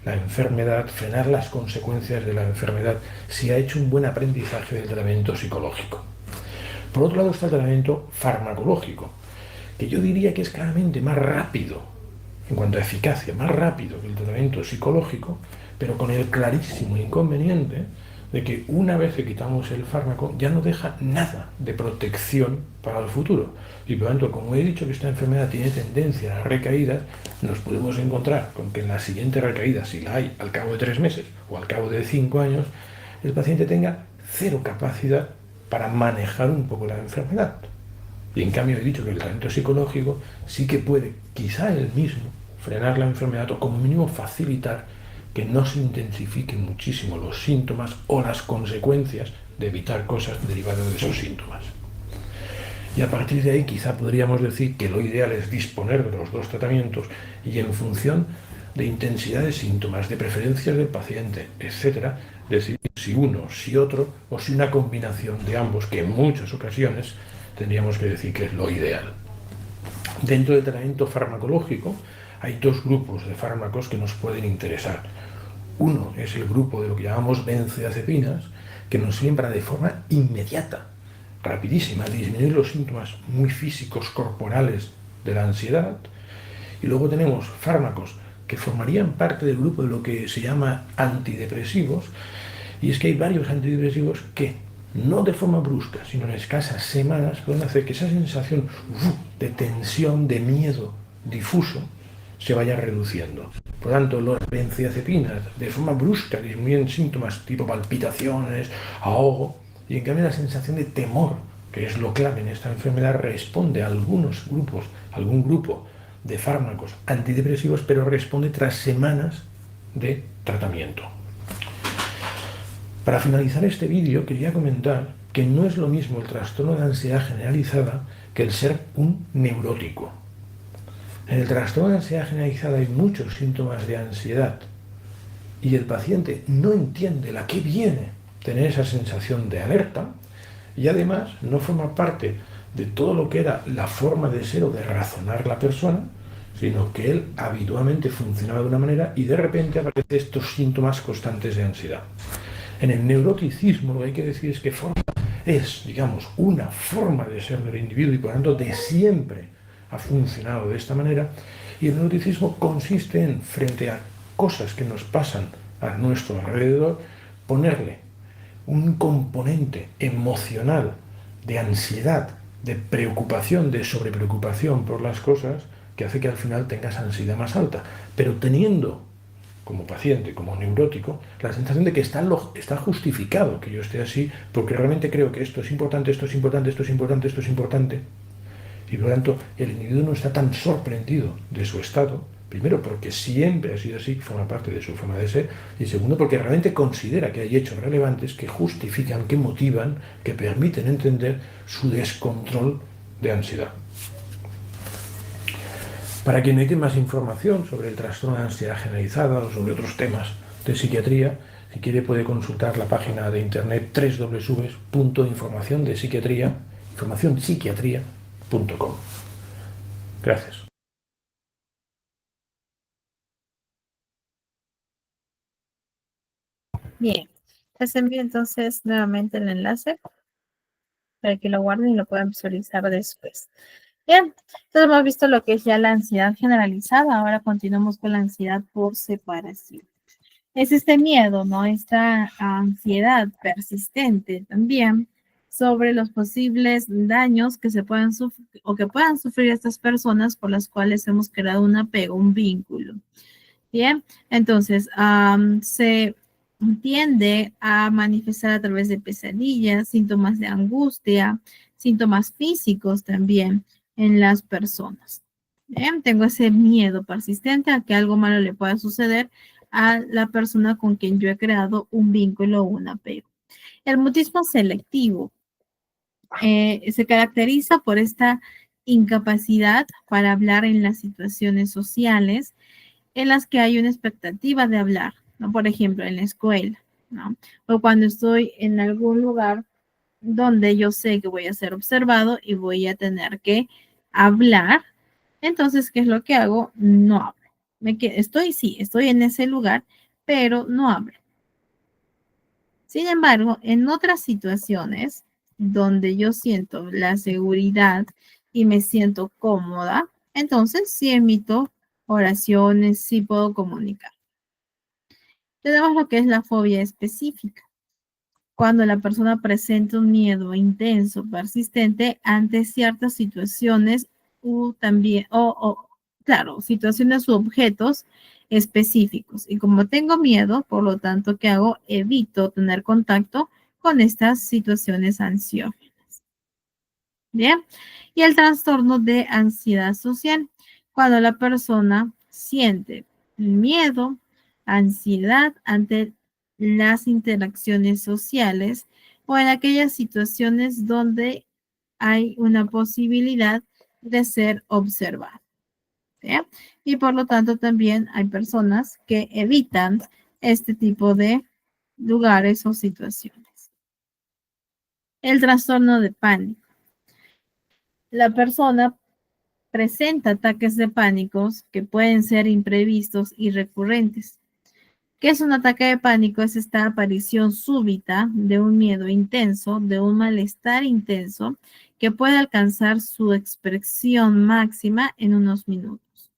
la enfermedad, frenar las consecuencias de la enfermedad si ha hecho un buen aprendizaje del tratamiento psicológico. Por otro lado está el tratamiento farmacológico, que yo diría que es claramente más rápido en cuanto a eficacia, más rápido que el tratamiento psicológico, pero con el clarísimo inconveniente de que una vez que quitamos el fármaco ya no deja nada de protección para el futuro. Y por lo tanto, como he dicho que esta enfermedad tiene tendencia a las recaídas, nos podemos encontrar con que en la siguiente recaída, si la hay al cabo de 3 meses o al cabo de 5 años, el paciente tenga cero capacidad para manejar un poco la enfermedad. Y en cambio he dicho que el tratamiento psicológico sí que puede, quizá él mismo, frenar la enfermedad o como mínimo facilitar que no se intensifiquen muchísimo los síntomas o las consecuencias de evitar cosas derivadas de esos síntomas. Y a partir de ahí quizá podríamos decir que lo ideal es disponer de los dos tratamientos y en función de intensidad de síntomas, de preferencias del paciente, etc., decidir si uno, si otro o si una combinación de ambos, que en muchas ocasiones tendríamos que decir que es lo ideal. Dentro del tratamiento farmacológico hay dos grupos de fármacos que nos pueden interesar. Uno es el grupo de lo que llamamos benzodiazepinas, que nos sirven para de forma inmediata, rapidísima, disminuir los síntomas muy físicos, corporales de la ansiedad. Y luego tenemos fármacos que formarían parte del grupo de lo que se llama antidepresivos, y es que hay varios antidepresivos que no de forma brusca, sino en escasas semanas pueden hacer que esa sensación de tensión, de miedo difuso se vaya reduciendo. Por tanto, las benzodiazepinas de forma brusca disminuyen síntomas tipo palpitaciones, ahogo, y en cambio la sensación de temor, que es lo clave en esta enfermedad, responde a algunos grupos, algún grupo de fármacos antidepresivos, pero responde tras semanas de tratamiento. Para finalizar este vídeo quería comentar que no es lo mismo el trastorno de ansiedad generalizada que el ser un neurótico. En el trastorno de ansiedad generalizada hay muchos síntomas de ansiedad y el paciente no entiende a qué viene tener esa sensación de alerta y además no forma parte de todo lo que era la forma de ser o de razonar la persona, sino que él habitualmente funcionaba de una manera y de repente aparecen estos síntomas constantes de ansiedad. En el neuroticismo lo que hay que decir es que es, digamos, una forma de ser del individuo y por lo tanto de siempre ha funcionado de esta manera, y el neuroticismo consiste en, frente a cosas que nos pasan a nuestro alrededor, ponerle un componente emocional de ansiedad, de preocupación, de sobrepreocupación por las cosas, que hace que al final tengas ansiedad más alta, pero teniendo como paciente, como neurótico, la sensación de que está justificado que yo esté así, porque realmente creo que esto es importante, esto es importante, esto es importante, esto es importante, y por lo tanto el individuo no está tan sorprendido de su estado, primero porque siempre ha sido así, forma parte de su forma de ser, y segundo porque realmente considera que hay hechos relevantes que justifican, que motivan, que permiten entender su descontrol de ansiedad. Para quien necesite más información sobre el trastorno de ansiedad generalizada o sobre otros temas de psiquiatría, si quiere puede consultar la página de internet www.informacionpsiquiatría.com. Gracias. Bien, les envío entonces nuevamente el enlace para que lo guarden y lo puedan visualizar después. Bien, entonces hemos visto lo que es ya la ansiedad generalizada. Ahora continuamos con la ansiedad por separación. Es este miedo, ¿no? Esta ansiedad persistente también sobre los posibles daños que se puedan sufrir o que puedan sufrir estas personas por las cuales hemos creado un apego, un vínculo. Bien, entonces se tiende a manifestar a través de pesadillas, síntomas de angustia, síntomas físicos también en las personas. Bien, tengo ese miedo persistente a que algo malo le pueda suceder a la persona con quien yo he creado un vínculo o un apego. El mutismo selectivo se caracteriza por esta incapacidad para hablar en las situaciones sociales en las que hay una expectativa de hablar, ¿no? Por ejemplo, en la escuela, ¿no? O cuando estoy en algún lugar donde yo sé que voy a ser observado y voy a tener que hablar. Entonces, ¿qué es lo que hago? No hablo. Estoy en ese lugar, pero no hablo. Sin embargo, en otras situaciones donde yo siento la seguridad y me siento cómoda, entonces sí emito oraciones, sí puedo comunicar. Tenemos lo que es la fobia específica. Cuando la persona presenta un miedo intenso, persistente ante ciertas situaciones claro, situaciones u objetos específicos. Y como tengo miedo, por lo tanto, ¿qué hago? Evito tener contacto con estas situaciones ansiógenas. Bien, y el trastorno de ansiedad social, cuando la persona siente miedo, ansiedad ante las interacciones sociales o en aquellas situaciones donde hay una posibilidad de ser observado. ¿Bien? Y por lo tanto también hay personas que evitan este tipo de lugares o situaciones. El trastorno de pánico. La persona presenta ataques de pánicos que pueden ser imprevistos y recurrentes. ¿Qué es un ataque de pánico? Es esta aparición súbita de un miedo intenso, de un malestar intenso, que puede alcanzar su expresión máxima en unos minutos.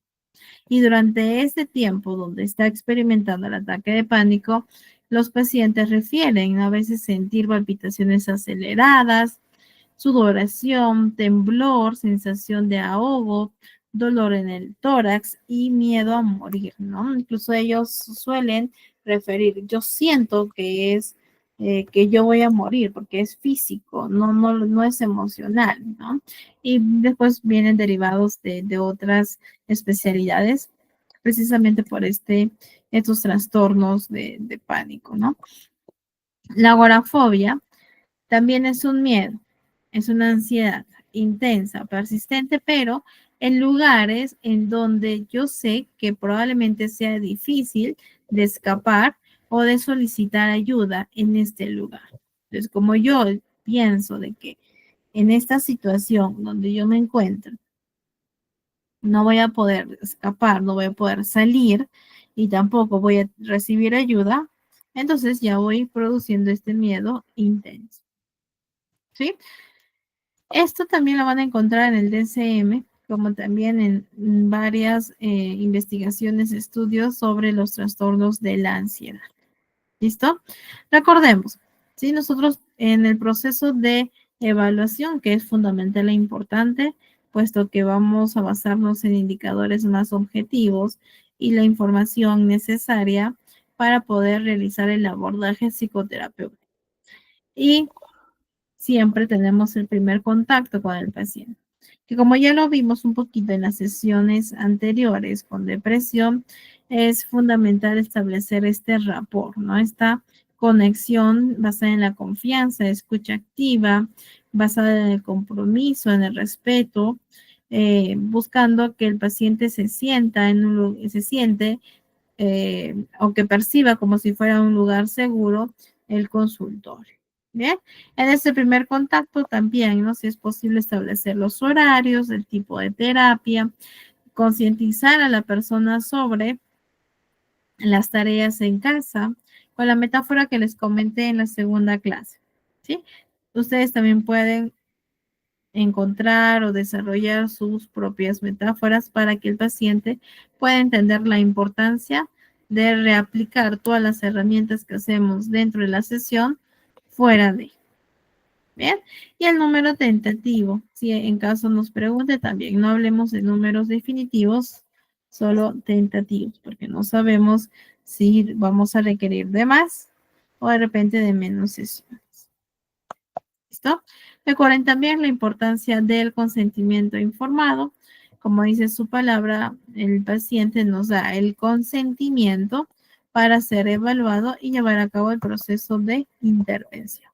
Y durante este tiempo donde está experimentando el ataque de pánico, los pacientes refieren a veces sentir palpitaciones aceleradas, sudoración, temblor, sensación de ahogo, dolor en el tórax y miedo a morir, ¿no? Incluso ellos suelen referir, yo siento que es que yo voy a morir porque es físico, no es emocional, ¿no? Y después vienen derivados de otras especialidades precisamente por estos trastornos de pánico, ¿no? La agorafobia también es un miedo, es una ansiedad intensa, persistente, pero en lugares en donde yo sé que probablemente sea difícil de escapar o de solicitar ayuda en este lugar. Entonces, como yo pienso de que en esta situación donde yo me encuentro, no voy a poder escapar, no voy a poder salir y tampoco voy a recibir ayuda, entonces ya voy produciendo este miedo intenso. ¿Sí? Esto también lo van a encontrar en el DSM, como también en varias investigaciones, estudios sobre los trastornos de la ansiedad. ¿Listo? Recordemos, ¿sí? Nosotros en el proceso de evaluación, que es fundamental e importante, puesto que vamos a basarnos en indicadores más objetivos y la información necesaria para poder realizar el abordaje psicoterapéutico. Y siempre tenemos el primer contacto con el paciente, que como ya lo vimos un poquito en las sesiones anteriores con depresión, es fundamental establecer este rapport, ¿no? Esta conexión basada en la confianza, escucha activa, basada en el compromiso, en el respeto, buscando que el paciente se sienta se siente o que perciba como si fuera un lugar seguro el consultorio. Bien, en este primer contacto también, ¿no? Si es posible establecer los horarios, el tipo de terapia, concientizar a la persona sobre las tareas en casa, con la metáfora que les comenté en la segunda clase, ¿sí? Ustedes también pueden encontrar o desarrollar sus propias metáforas para que el paciente pueda entender la importancia de reaplicar todas las herramientas que hacemos dentro de la sesión fuera de. Bien, y el número tentativo, si en caso nos pregunte también, no hablemos de números definitivos, solo tentativos, porque no sabemos si vamos a requerir de más o de repente de menos sesiones. ¿Listo? Recuerden también la importancia del consentimiento informado. Como dice su palabra, el paciente nos da el consentimiento para ser evaluado y llevar a cabo el proceso de intervención.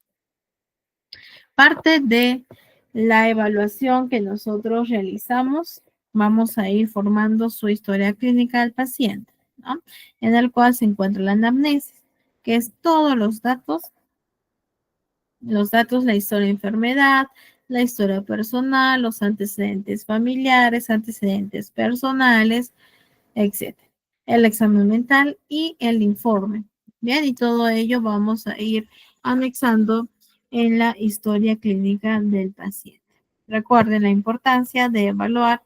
Parte de la evaluación que nosotros realizamos, vamos a ir formando su historia clínica del paciente, ¿no? En el cual se encuentra la anamnesis, que es todos los datos, la historia de enfermedad, la historia personal, los antecedentes familiares, antecedentes personales, etc. El examen mental y el informe. Bien, y todo ello vamos a ir anexando en la historia clínica del paciente. Recuerden la importancia de evaluar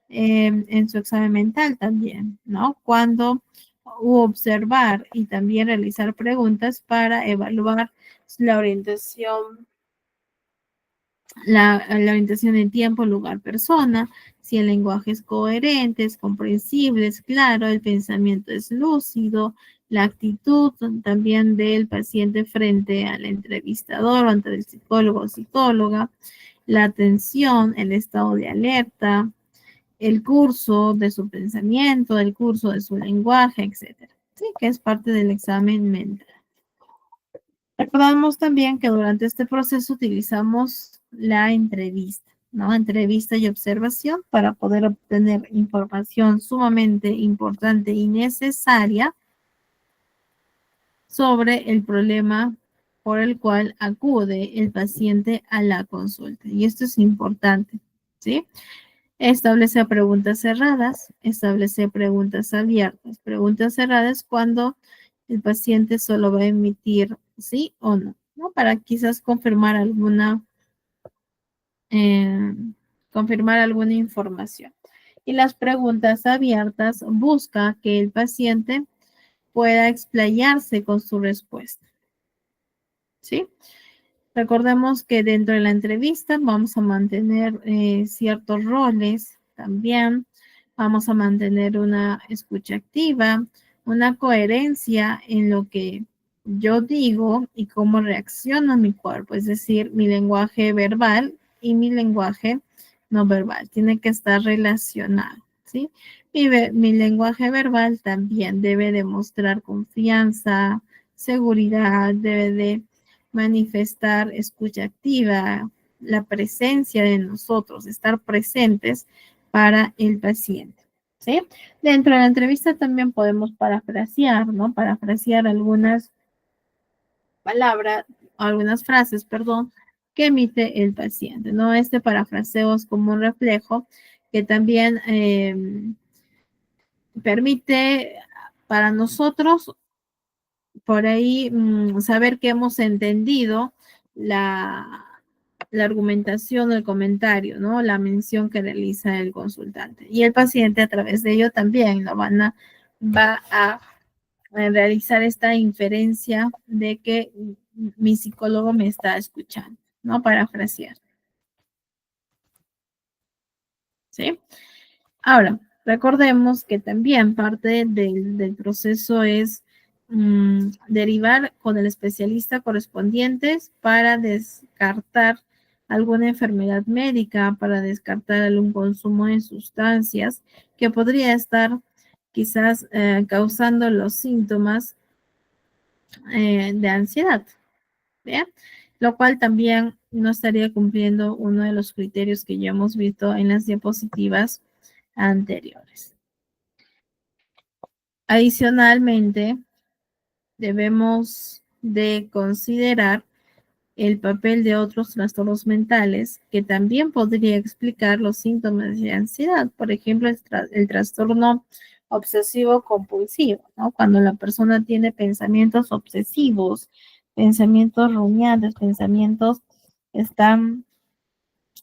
en su examen mental también, ¿no? Cuando observar y también realizar preguntas para evaluar la orientación la orientación en tiempo, lugar, persona, si el lenguaje es coherente, es comprensible, es claro, el pensamiento es lúcido, la actitud también del paciente frente al entrevistador o ante el psicólogo o psicóloga, la atención, el estado de alerta, el curso de su pensamiento, el curso de su lenguaje, etcétera. Sí, que es parte del examen mental. Recordamos también que durante este proceso utilizamos la entrevista, ¿no? Entrevista y observación para poder obtener información sumamente importante y necesaria sobre el problema por el cual acude el paciente a la consulta. Y esto es importante, ¿sí? Establece preguntas cerradas, establece preguntas abiertas. Preguntas cerradas cuando el paciente solo va a emitir sí o no, ¿no? Para quizás eh, confirmar alguna información. Y las preguntas abiertas busca que el paciente pueda explayarse con su respuesta, ¿sí? Recordemos que dentro de la entrevista vamos a mantener ciertos roles también, vamos a mantener una escucha activa, una coherencia en lo que yo digo y cómo reacciona mi cuerpo, es decir, mi lenguaje verbal y mi lenguaje no verbal, tiene que estar relacionado, ¿sí? Mi lenguaje verbal también debe demostrar confianza, seguridad, debe de manifestar escucha activa, la presencia de nosotros, estar presentes para el paciente, ¿sí? Dentro de la entrevista también podemos parafrasear, ¿no? Parafrasear algunas palabras, algunas frases, perdón, que emite el paciente, ¿no? Este parafraseo es como un reflejo que también permite para nosotros por ahí saber que hemos entendido la, la argumentación, el comentario, ¿no? La mención que realiza el consultante. Y el paciente a través de ello también va a realizar esta inferencia de que mi psicólogo me está escuchando, ¿no? Parafrasear. ¿Sí? Ahora, recordemos que también parte del proceso es derivar con el especialista correspondiente para descartar alguna enfermedad médica, para descartar algún consumo de sustancias que podría estar quizás causando los síntomas de ansiedad, ¿bien? Lo cual también no estaría cumpliendo uno de los criterios que ya hemos visto en las diapositivas anteriores. Adicionalmente, debemos de considerar el papel de otros trastornos mentales que también podría explicar los síntomas de ansiedad. Por ejemplo, el trastorno obsesivo compulsivo, ¿no? Cuando la persona tiene pensamientos obsesivos, pensamientos rumiantes, pensamientos que están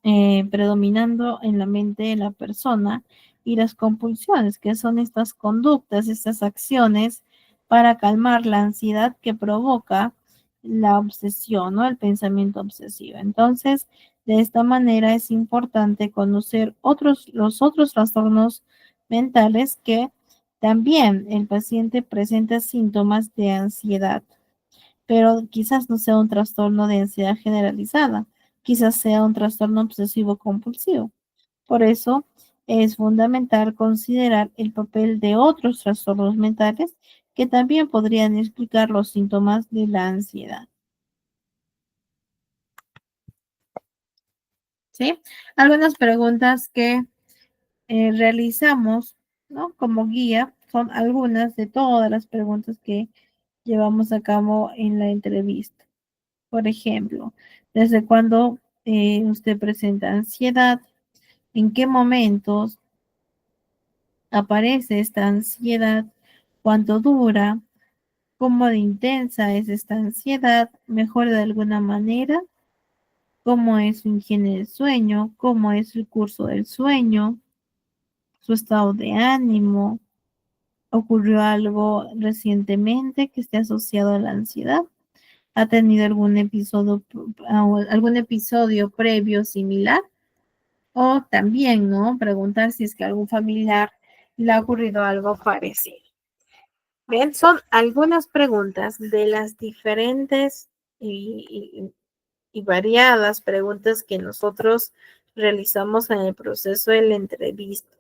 predominando en la mente de la persona, y las compulsiones, que son estas conductas, estas acciones para calmar la ansiedad que provoca la obsesión, ¿no? El pensamiento obsesivo. Entonces, de esta manera es importante conocer los otros trastornos mentales que también el paciente presenta síntomas de ansiedad, pero quizás no sea un trastorno de ansiedad generalizada, quizás sea un trastorno obsesivo compulsivo. Por eso es fundamental considerar el papel de otros trastornos mentales que también podrían explicar los síntomas de la ansiedad. ¿Sí? Algunas preguntas que realizamos, ¿no? Como guía, son algunas de todas las preguntas que llevamos a cabo en la entrevista. Por ejemplo, ¿desde cuándo usted presenta ansiedad? ¿En qué momentos aparece esta ansiedad? ¿Cuánto dura? ¿Cómo de intensa es esta ansiedad? ¿Mejora de alguna manera? ¿Cómo es su higiene del sueño? ¿Cómo es el curso del sueño? ¿Su estado de ánimo? ¿Ocurrió algo recientemente que esté asociado a la ansiedad? ha tenido algún episodio previo similar, o también, ¿no? Preguntar si es que a algún familiar le ha ocurrido algo parecido. Bien, son algunas preguntas de las diferentes y variadas preguntas que nosotros realizamos en el proceso de la entrevista.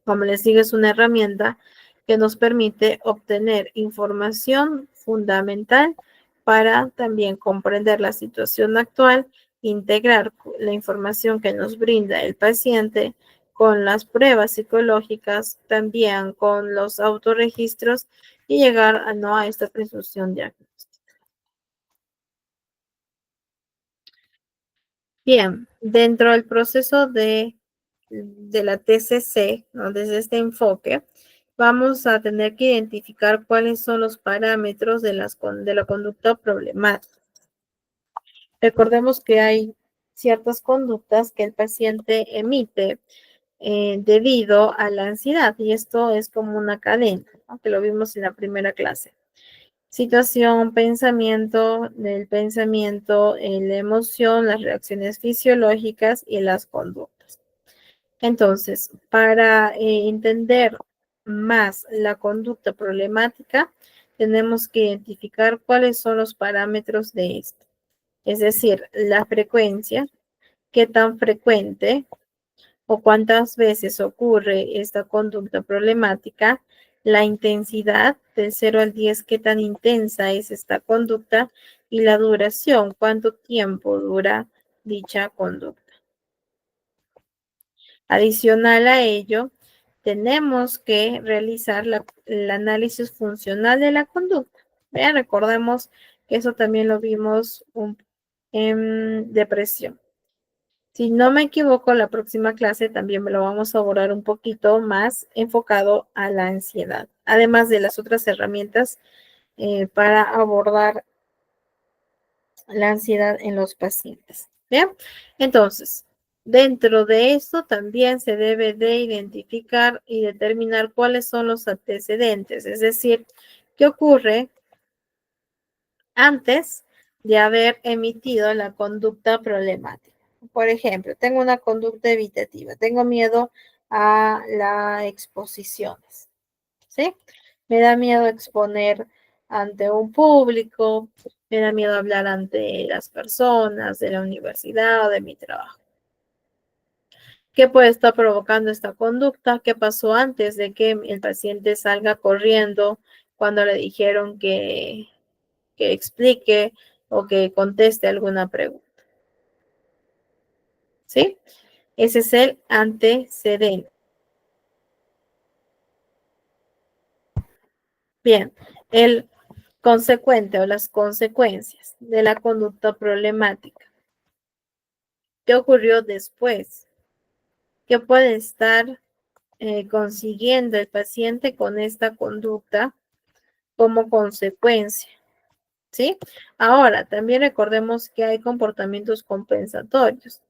Como les digo, es una herramienta que nos permite obtener información fundamental para también comprender la situación actual, integrar la información que nos brinda el paciente con las pruebas psicológicas, también con los autorregistros y llegar a esta presunción diagnóstica. Bien, dentro del proceso de la TCC, ¿no? Desde este enfoque, vamos a tener que identificar cuáles son los parámetros de la conducta problemática. Recordemos que hay ciertas conductas que el paciente emite debido a la ansiedad, y esto es como una cadena, ¿no? Que lo vimos en la primera clase. Situación, pensamiento, del pensamiento, la emoción, las reacciones fisiológicas y las conductas. Entonces, para entender más la conducta problemática, tenemos que identificar cuáles son los parámetros de esto. Es decir, la frecuencia, qué tan frecuente o cuántas veces ocurre esta conducta problemática, la intensidad del 0 al 10, qué tan intensa es esta conducta, y la duración, cuánto tiempo dura dicha conducta. Adicional a ello, tenemos que realizar el análisis funcional de la conducta. Vean, recordemos que eso también lo vimos en depresión. Si no me equivoco, la próxima clase también me lo vamos a abordar un poquito más enfocado a la ansiedad, además de las otras herramientas para abordar la ansiedad en los pacientes. ¿Bien? Entonces, dentro de esto también se debe de identificar y determinar cuáles son los antecedentes, es decir, qué ocurre antes de haber emitido la conducta problemática. Por ejemplo, tengo una conducta evitativa, tengo miedo a las exposiciones, ¿sí? Me da miedo exponer ante un público, me da miedo hablar ante las personas de la universidad o de mi trabajo. ¿Qué puede estar provocando esta conducta? ¿Qué pasó antes de que el paciente salga corriendo cuando le dijeron que explique o que conteste alguna pregunta? ¿Sí? Ese es el antecedente. Bien, el consecuente o las consecuencias de la conducta problemática. ¿Qué ocurrió después? ¿Qué puede estar consiguiendo el paciente con esta conducta como consecuencia? ¿Sí? Ahora, también recordemos que hay comportamientos compensatorios.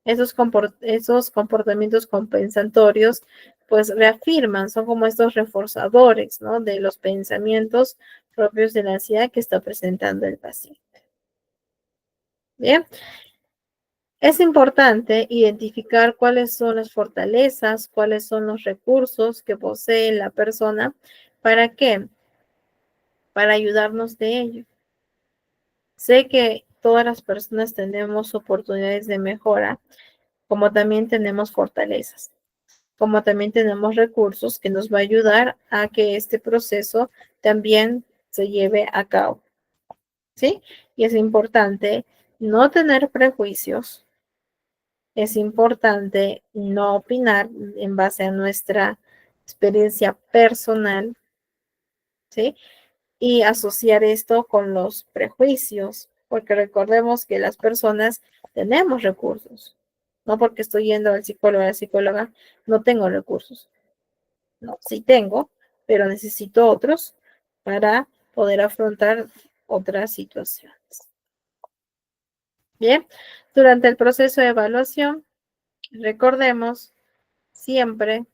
Esos comportamientos compensatorios pues reafirman, son como estos reforzadores, ¿no? De los pensamientos propios de la ansiedad que está presentando el paciente. Bien, es importante identificar cuáles son las fortalezas, cuáles son los recursos que posee la persona. ¿Para qué? Para ayudarnos de ello. Sé que todas las personas tenemos oportunidades de mejora, como también tenemos fortalezas, como también tenemos recursos que nos va a ayudar a que este proceso también se lleve a cabo, ¿sí? Y es importante no tener prejuicios, es importante no opinar en base a nuestra experiencia personal, ¿sí? Y asociar esto con los prejuicios, porque recordemos que las personas tenemos recursos. No porque estoy yendo al psicólogo o a la psicóloga, no tengo recursos. No, sí tengo, pero necesito otros para poder afrontar otras situaciones. Bien, durante el proceso de evaluación, recordemos siempre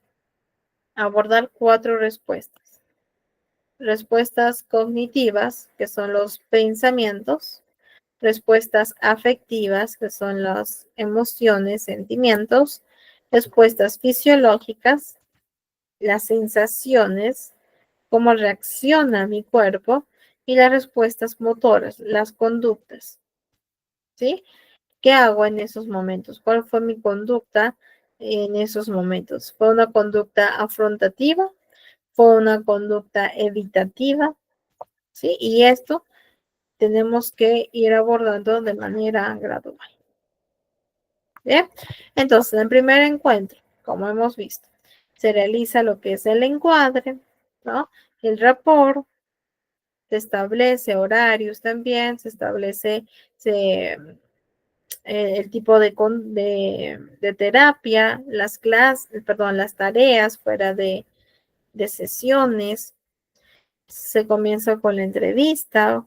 abordar 4 respuestas. respuestas cognitivas, que son los pensamientos, respuestas afectivas, que son las emociones, sentimientos, respuestas fisiológicas, las sensaciones, cómo reacciona mi cuerpo, y las respuestas motoras, las conductas, ¿sí? ¿Qué hago en esos momentos? ¿Cuál fue mi conducta en esos momentos? ¿Fue una conducta afrontativa? ¿Fue una conducta evitativa? ¿Sí? Y esto tenemos que ir abordando de manera gradual. ¿Bien? Entonces, en el primer encuentro, como hemos visto, se realiza lo que es el encuadre, ¿no? El rapport, se establece horarios también, se establece el tipo de terapia, las clases, perdón, las tareas fuera de sesiones. Se comienza con la entrevista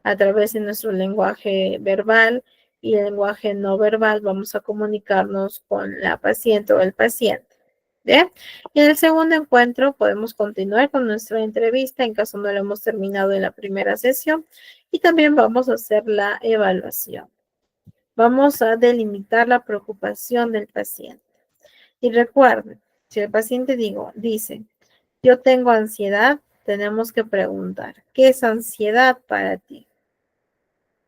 a través de nuestro lenguaje verbal y el lenguaje no verbal. Vamos a comunicarnos con la paciente o el paciente. ¿Bien? Y en el segundo encuentro podemos continuar con nuestra entrevista en caso no lo hemos terminado en la primera sesión, y también vamos a hacer la evaluación. Vamos a delimitar la preocupación del paciente. Y recuerden, si el paciente dice, yo tengo ansiedad, tenemos que preguntar, ¿qué es ansiedad para ti?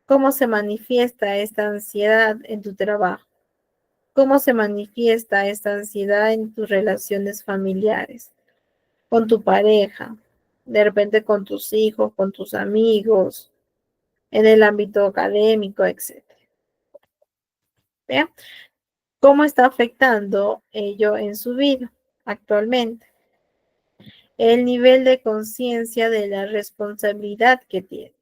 ¿Cómo se manifiesta esta ansiedad en tu trabajo? ¿Cómo se manifiesta esta ansiedad en tus relaciones familiares? Con tu pareja, de repente con tus hijos, con tus amigos, en el ámbito académico, etc. ¿Bien? ¿Cómo está afectando ello en su vida actualmente? El nivel de conciencia de la responsabilidad que tiene.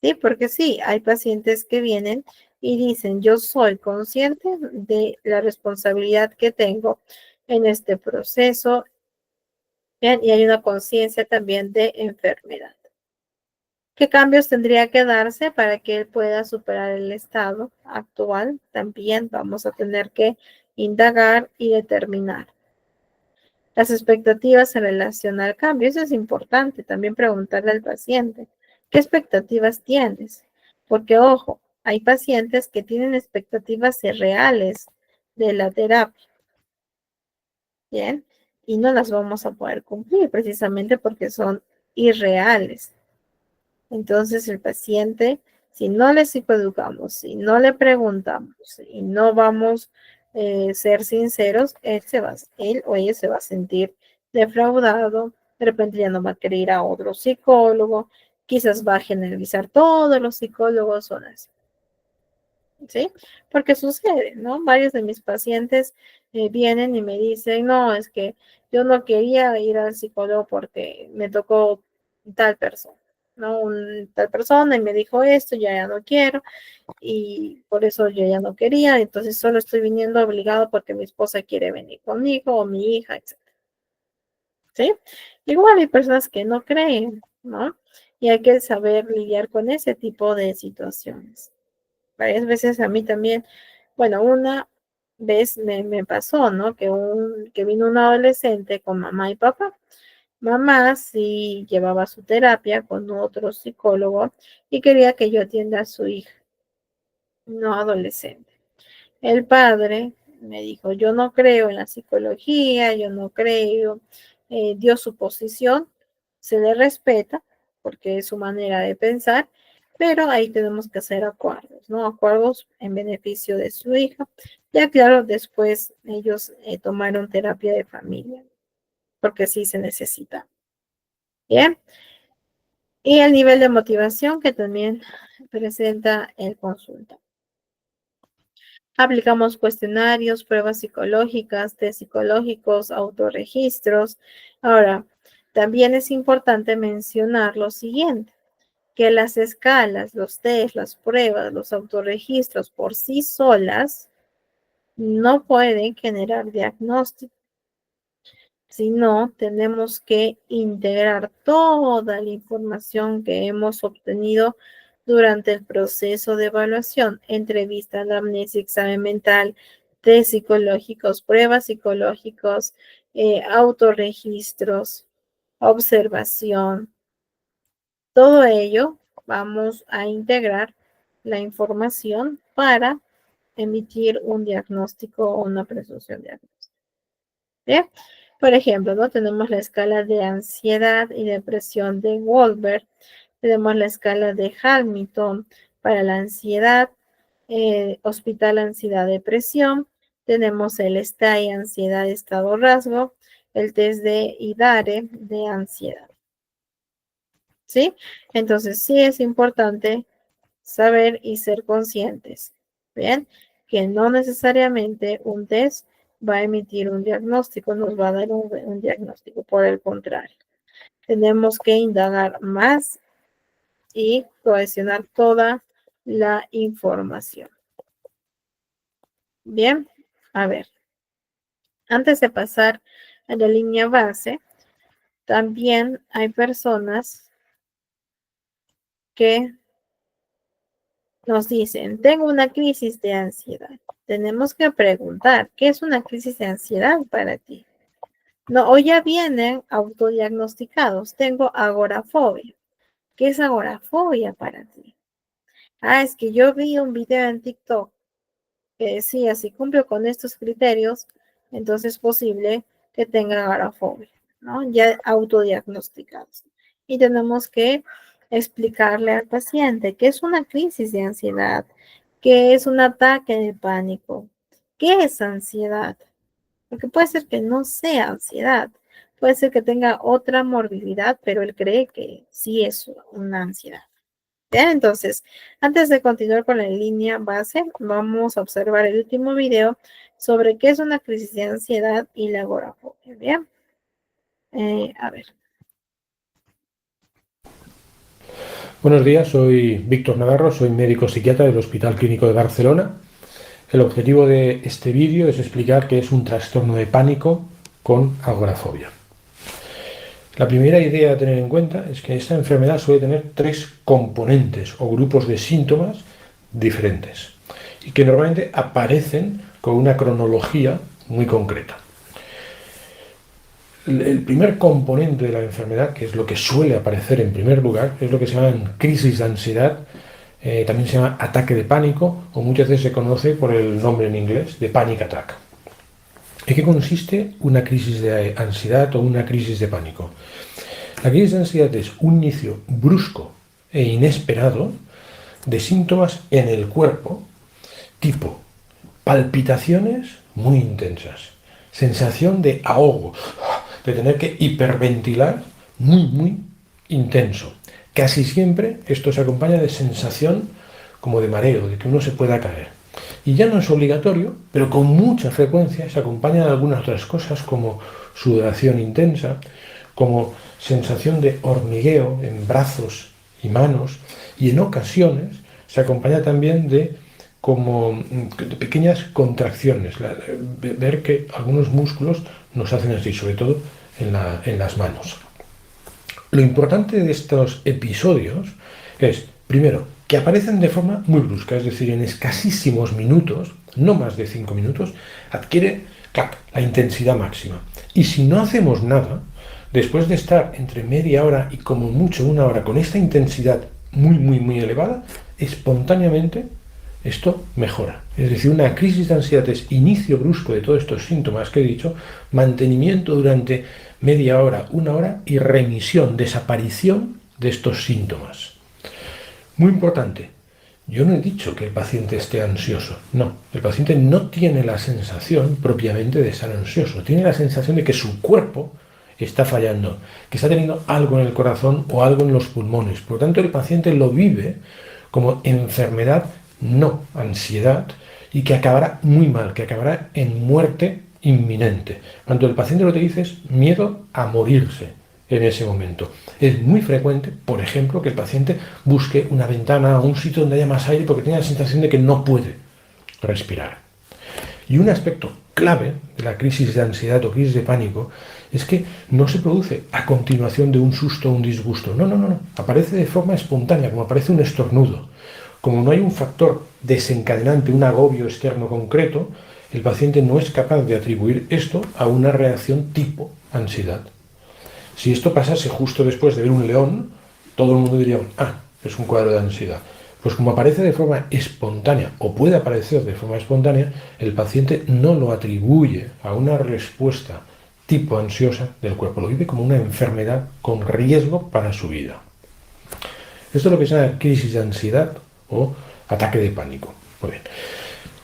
Sí, porque sí, hay pacientes que vienen y dicen, yo soy consciente de la responsabilidad que tengo en este proceso. Bien, y hay una conciencia también de enfermedad. ¿Qué cambios tendría que darse para que él pueda superar el estado actual? También vamos a tener que indagar y determinar. Las expectativas en relación al cambio, eso es importante, también preguntarle al paciente, ¿qué expectativas tienes? Porque, ojo, hay pacientes que tienen expectativas irreales de la terapia, ¿bien? Y no las vamos a poder cumplir precisamente porque son irreales. Entonces el paciente, si no le psicoeducamos, si no le preguntamos y no vamos a ser sinceros, él o ella se va a sentir defraudado, de repente ya no va a querer ir a otro psicólogo, quizás va a generalizar todos los psicólogos son así. ¿Sí? Porque sucede, ¿no? Varios de mis pacientes vienen y me dicen, no, es que yo no quería ir al psicólogo porque me tocó tal persona, ¿no? Tal persona y me dijo esto, ya no quiero, y por eso yo ya no quería, entonces solo estoy viniendo obligado porque mi esposa quiere venir conmigo o mi hija, etc. ¿Sí? Igual hay personas que no creen, ¿no? Y hay que saber lidiar con ese tipo de situaciones. Varias veces a mí también, bueno, una vez me pasó, ¿no? Que vino un adolescente con mamá y papá. Mamá sí llevaba su terapia con otro psicólogo y quería que yo atienda a su hija, no adolescente. El padre me dijo, yo no creo en la psicología, yo no creo, dio su posición, se le respeta porque es su manera de pensar, pero ahí tenemos que hacer acuerdos, ¿no? Acuerdos en beneficio de su hija. Ya claro, después ellos tomaron terapia de familia, porque sí se necesita. Bien. Y el nivel de motivación que también presenta el consulta. Aplicamos cuestionarios, pruebas psicológicas, test psicológicos, autorregistros. Ahora, también es importante mencionar lo siguiente, que las escalas, los test, las pruebas, los autorregistros por sí solas no pueden generar diagnóstico, sino tenemos que integrar toda la información que hemos obtenido durante el proceso de evaluación, entrevista, anamnesis, examen mental, test psicológicos, pruebas psicológicos, autorregistros, observación. Todo ello vamos a integrar la información para emitir un diagnóstico o una presunción diagnóstica. Bien, por ejemplo, ¿no? Tenemos la escala de ansiedad y depresión de Goldberg, tenemos la escala de Hamilton para la ansiedad, hospital ansiedad depresión, tenemos el STAI ansiedad estado rasgo, el test de IDARE de ansiedad. ¿Sí? Entonces sí es importante saber y ser conscientes, ¿bien? Que no necesariamente un test va a emitir un diagnóstico, nos va a dar un diagnóstico, por el contrario. Tenemos que indagar más y cohesionar toda la información. Bien, a ver. Antes de pasar a la línea base, también hay personas que nos dicen, tengo una crisis de ansiedad. Tenemos que preguntar, ¿qué es una crisis de ansiedad para ti? No, o ya vienen autodiagnosticados. Tengo agorafobia. ¿Qué es agorafobia para ti? Ah, es que yo vi un video en TikTok que decía, si cumplo con estos criterios, entonces es posible que tenga agorafobia, ¿no? Ya autodiagnosticados. Y tenemos que explicarle al paciente qué es una crisis de ansiedad, qué es un ataque de pánico, qué es ansiedad. Porque puede ser que no sea ansiedad, puede ser que tenga otra morbilidad, pero él cree que sí es una ansiedad. Bien, entonces, antes de continuar con la línea base, vamos a observar el último video sobre qué es una crisis de ansiedad y la agorafobia. Bien, a ver. Buenos días, soy Víctor Navarro, soy médico psiquiatra del Hospital Clínico de Barcelona. El objetivo de este vídeo es explicar qué es un trastorno de pánico con agorafobia. La primera idea a tener en cuenta es que esta enfermedad suele tener 3 componentes o grupos de síntomas diferentes y que normalmente aparecen con una cronología muy concreta. El primer componente de la enfermedad, que es lo que suele aparecer en primer lugar, es lo que se llama crisis de ansiedad, también se llama ataque de pánico o muchas veces se conoce por el nombre en inglés de panic attack. ¿En qué consiste una crisis de ansiedad o una crisis de pánico? La crisis de ansiedad es un inicio brusco e inesperado de síntomas en el cuerpo tipo palpitaciones muy intensas, sensación de ahogo, de tener que hiperventilar muy intenso. Casi siempre esto se acompaña de sensación como de mareo, de que uno se pueda caer. Y ya no es obligatorio, pero con mucha frecuencia se acompaña de algunas otras cosas como sudoración intensa, como sensación de hormigueo en brazos y manos, y en ocasiones se acompaña también de pequeñas contracciones, ver que algunos músculos nos hacen así, sobre todo en las manos. Lo importante de estos episodios es, primero, que aparecen de forma muy brusca, es decir, en escasísimos minutos, no más de 5 minutos, adquiere la intensidad máxima. Y si no hacemos nada, después de estar entre media hora y como mucho 1 hora con esta intensidad muy elevada, espontáneamente esto mejora. Es decir, una crisis de ansiedad es inicio brusco de todos estos síntomas que he dicho, mantenimiento durante media hora, 1 hora y remisión, desaparición de estos síntomas. Muy importante, yo no he dicho que el paciente esté ansioso, no, el paciente no tiene la sensación propiamente de estar ansioso, tiene la sensación de que su cuerpo está fallando, que está teniendo algo en el corazón o algo en los pulmones. Por lo tanto, el paciente lo vive como enfermedad, no ansiedad, y que acabará muy mal, que acabará en muerte inminente. Cuando el paciente lo que dice es miedo a morirse en ese momento. Es muy frecuente, por ejemplo, que el paciente busque una ventana o un sitio donde haya más aire porque tiene la sensación de que no puede respirar. Y un aspecto clave de la crisis de ansiedad o crisis de pánico es que no se produce a continuación de un susto o un disgusto. No. Aparece de forma espontánea, como aparece un estornudo. Como no hay un factor desencadenante, un agobio externo concreto, el paciente no es capaz de atribuir esto a una reacción tipo ansiedad. Si esto pasase justo después de ver un león, todo el mundo diría, es un cuadro de ansiedad. Pues como aparece de forma espontánea, o puede aparecer de forma espontánea, el paciente no lo atribuye a una respuesta tipo ansiosa del cuerpo, lo vive como una enfermedad con riesgo para su vida. Esto es lo que se llama crisis de ansiedad o ataque de pánico. Muy bien.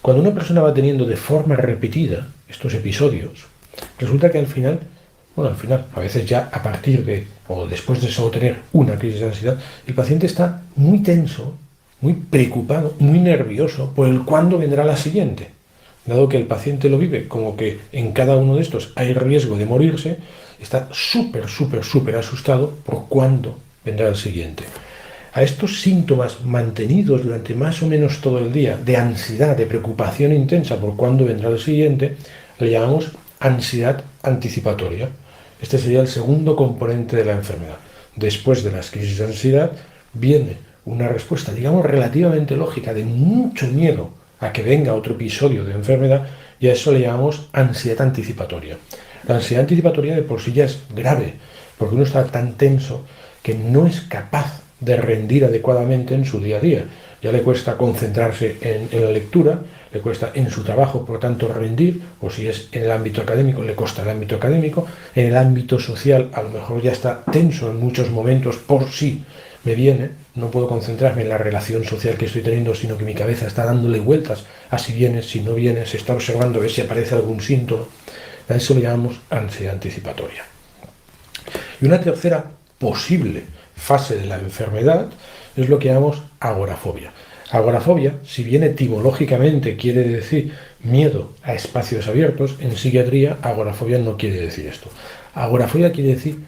Cuando una persona va teniendo de forma repetida estos episodios, resulta que al final, a veces ya a partir de o después de solo tener una crisis de ansiedad, el paciente está muy tenso, muy preocupado, muy nervioso por el cuándo vendrá la siguiente. Dado que el paciente lo vive como que en cada uno de estos hay riesgo de morirse, está súper asustado por cuándo vendrá el siguiente. A estos síntomas mantenidos durante más o menos todo el día, de ansiedad, de preocupación intensa por cuándo vendrá el siguiente, le llamamos ansiedad anticipatoria. Este sería el segundo componente de la enfermedad. Después de las crisis de ansiedad viene una respuesta, digamos, relativamente lógica, de mucho miedo a que venga otro episodio de enfermedad, y a eso le llamamos ansiedad anticipatoria. La ansiedad anticipatoria de por sí ya es grave, porque uno está tan tenso que no es capaz de rendir adecuadamente en su día a día. Ya le cuesta concentrarse en la lectura, le cuesta en su trabajo, por tanto, rendir, o si es en el ámbito académico, le cuesta el ámbito académico. En el ámbito social, a lo mejor ya está tenso en muchos momentos por si me viene, no puedo concentrarme en la relación social que estoy teniendo, sino que mi cabeza está dándole vueltas a si viene, si no viene, se está observando a ver si aparece algún síntoma. A eso le llamamos ansiedad anticipatoria. Y una tercera posible fase de la enfermedad es lo que llamamos agorafobia. Agorafobia, si bien etimológicamente quiere decir miedo a espacios abiertos, en psiquiatría agorafobia no quiere decir esto. Agorafobia quiere decir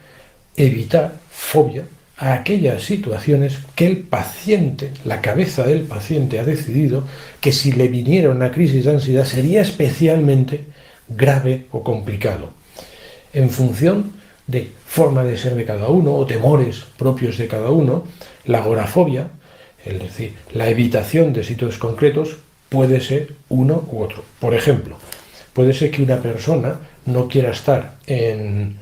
evitar fobia a aquellas situaciones que el paciente, la cabeza del paciente ha decidido que si le viniera una crisis de ansiedad sería especialmente grave o complicado. En función de forma de ser de cada uno o temores propios de cada uno, la agorafobia, es decir, la evitación de sitios concretos, puede ser uno u otro. Por ejemplo, puede ser que una persona no quiera estar en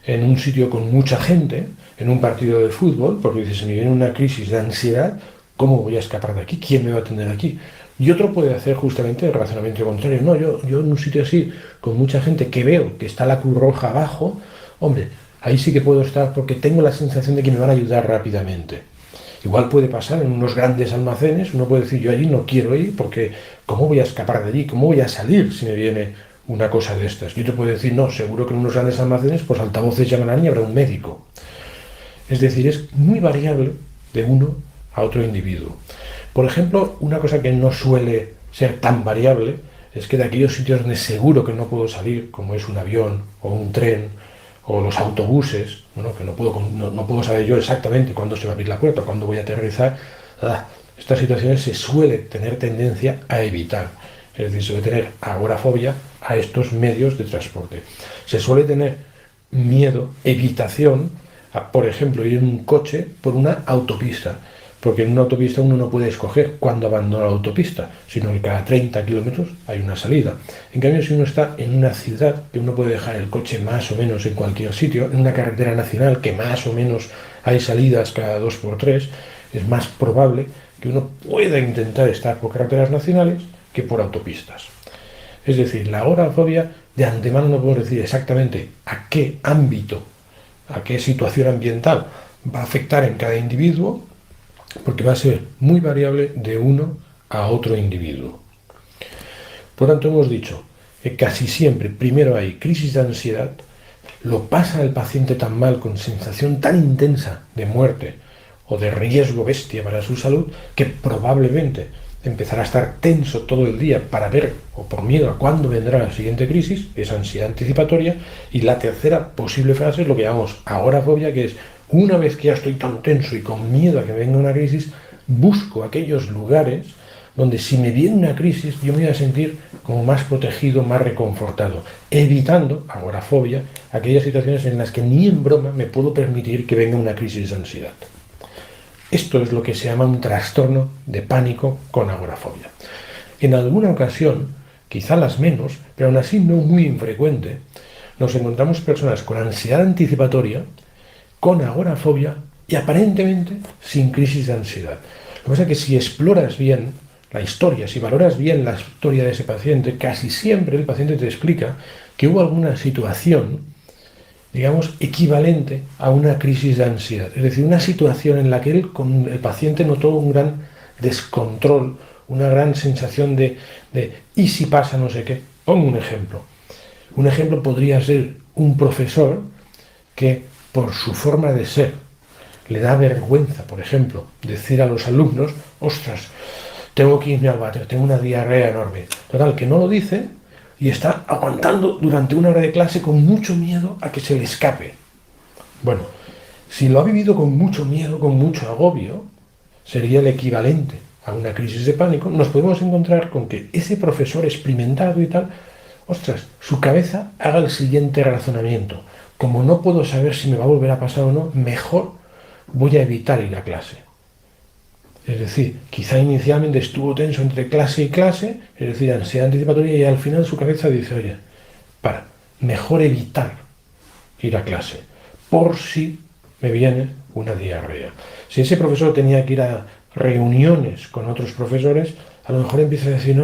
un sitio con mucha gente, en un partido de fútbol, porque dice, si me viene una crisis de ansiedad, ¿cómo voy a escapar de aquí? ¿Quién me va a atender aquí? Y otro puede hacer justamente el razonamiento contrario. No, yo en un sitio así, con mucha gente que veo que está la Cruz Roja abajo, hombre, ahí sí que puedo estar porque tengo la sensación de que me van a ayudar rápidamente. Igual puede pasar en unos grandes almacenes, uno puede decir, yo allí no quiero ir porque ¿cómo voy a escapar de allí? ¿Cómo voy a salir si me viene una cosa de estas? Y otro puede decir, no, seguro que en unos grandes almacenes, pues altavoces llamarán y habrá un médico. Es decir, es muy variable de uno a otro individuo. Por ejemplo, una cosa que no suele ser tan variable es que de aquellos sitios donde seguro que no puedo salir, como es un avión o un tren o los autobuses, bueno, que no puedo saber yo exactamente cuándo se va a abrir la puerta, cuándo voy a aterrizar, estas situaciones se suele tener tendencia a evitar. Es decir, se suele tener agorafobia a estos medios de transporte. Se suele tener miedo, evitación, a, por ejemplo, ir en un coche por una autopista, porque en una autopista uno no puede escoger cuándo abandona la autopista, sino que cada 30 kilómetros hay una salida. En cambio, si uno está en una ciudad, que uno puede dejar el coche más o menos en cualquier sitio, en una carretera nacional, que más o menos hay salidas cada 2x3, es más probable que uno pueda intentar estar por carreteras nacionales que por autopistas. Es decir, la agorafobia, de antemano no podemos decir exactamente a qué ámbito, a qué situación ambiental va a afectar en cada individuo, porque va a ser muy variable de uno a otro individuo. Por tanto, hemos dicho que casi siempre primero hay crisis de ansiedad, lo pasa el paciente tan mal, con sensación tan intensa de muerte o de riesgo bestia para su salud, que probablemente empezará a estar tenso todo el día para ver, o por miedo a cuándo vendrá la siguiente crisis, esa ansiedad anticipatoria. Y la tercera posible fase es lo que llamamos agorafobia, que es una vez que ya estoy tan tenso y con miedo a que venga una crisis, busco aquellos lugares donde si me viene una crisis yo me voy a sentir como más protegido, más reconfortado, evitando, agorafobia, aquellas situaciones en las que ni en broma me puedo permitir que venga una crisis de ansiedad. Esto es lo que se llama un trastorno de pánico con agorafobia. En alguna ocasión, quizá las menos, pero aún así no muy infrecuente, nos encontramos personas con ansiedad anticipatoria, con agorafobia y aparentemente sin crisis de ansiedad. Lo que pasa es que si exploras bien la historia, si valoras bien la historia de ese paciente, casi siempre el paciente te explica que hubo alguna situación, digamos, equivalente a una crisis de ansiedad. Es decir, una situación en la que el paciente notó un gran descontrol, una gran sensación de ¿y si pasa no sé qué? Pongo un ejemplo. Un ejemplo podría ser un profesor que, por su forma de ser, le da vergüenza, por ejemplo, decir a los alumnos, ostras, tengo que irme al váter, tengo una diarrea enorme. Total, que no lo dice y está aguantando durante una hora de clase con mucho miedo a que se le escape. Bueno, si lo ha vivido con mucho miedo, con mucho agobio, sería el equivalente a una crisis de pánico. Nos podemos encontrar con que ese profesor experimentado y tal, ostras, su cabeza haga el siguiente razonamiento. Como no puedo saber si me va a volver a pasar o no, mejor voy a evitar ir a clase. Es decir, quizá inicialmente estuvo tenso entre clase y clase, es decir, ansiedad anticipatoria, y al final su cabeza dice, oye, mejor evitar ir a clase, por si me viene una diarrea. Si ese profesor tenía que ir a reuniones con otros profesores, a lo mejor empieza a decir,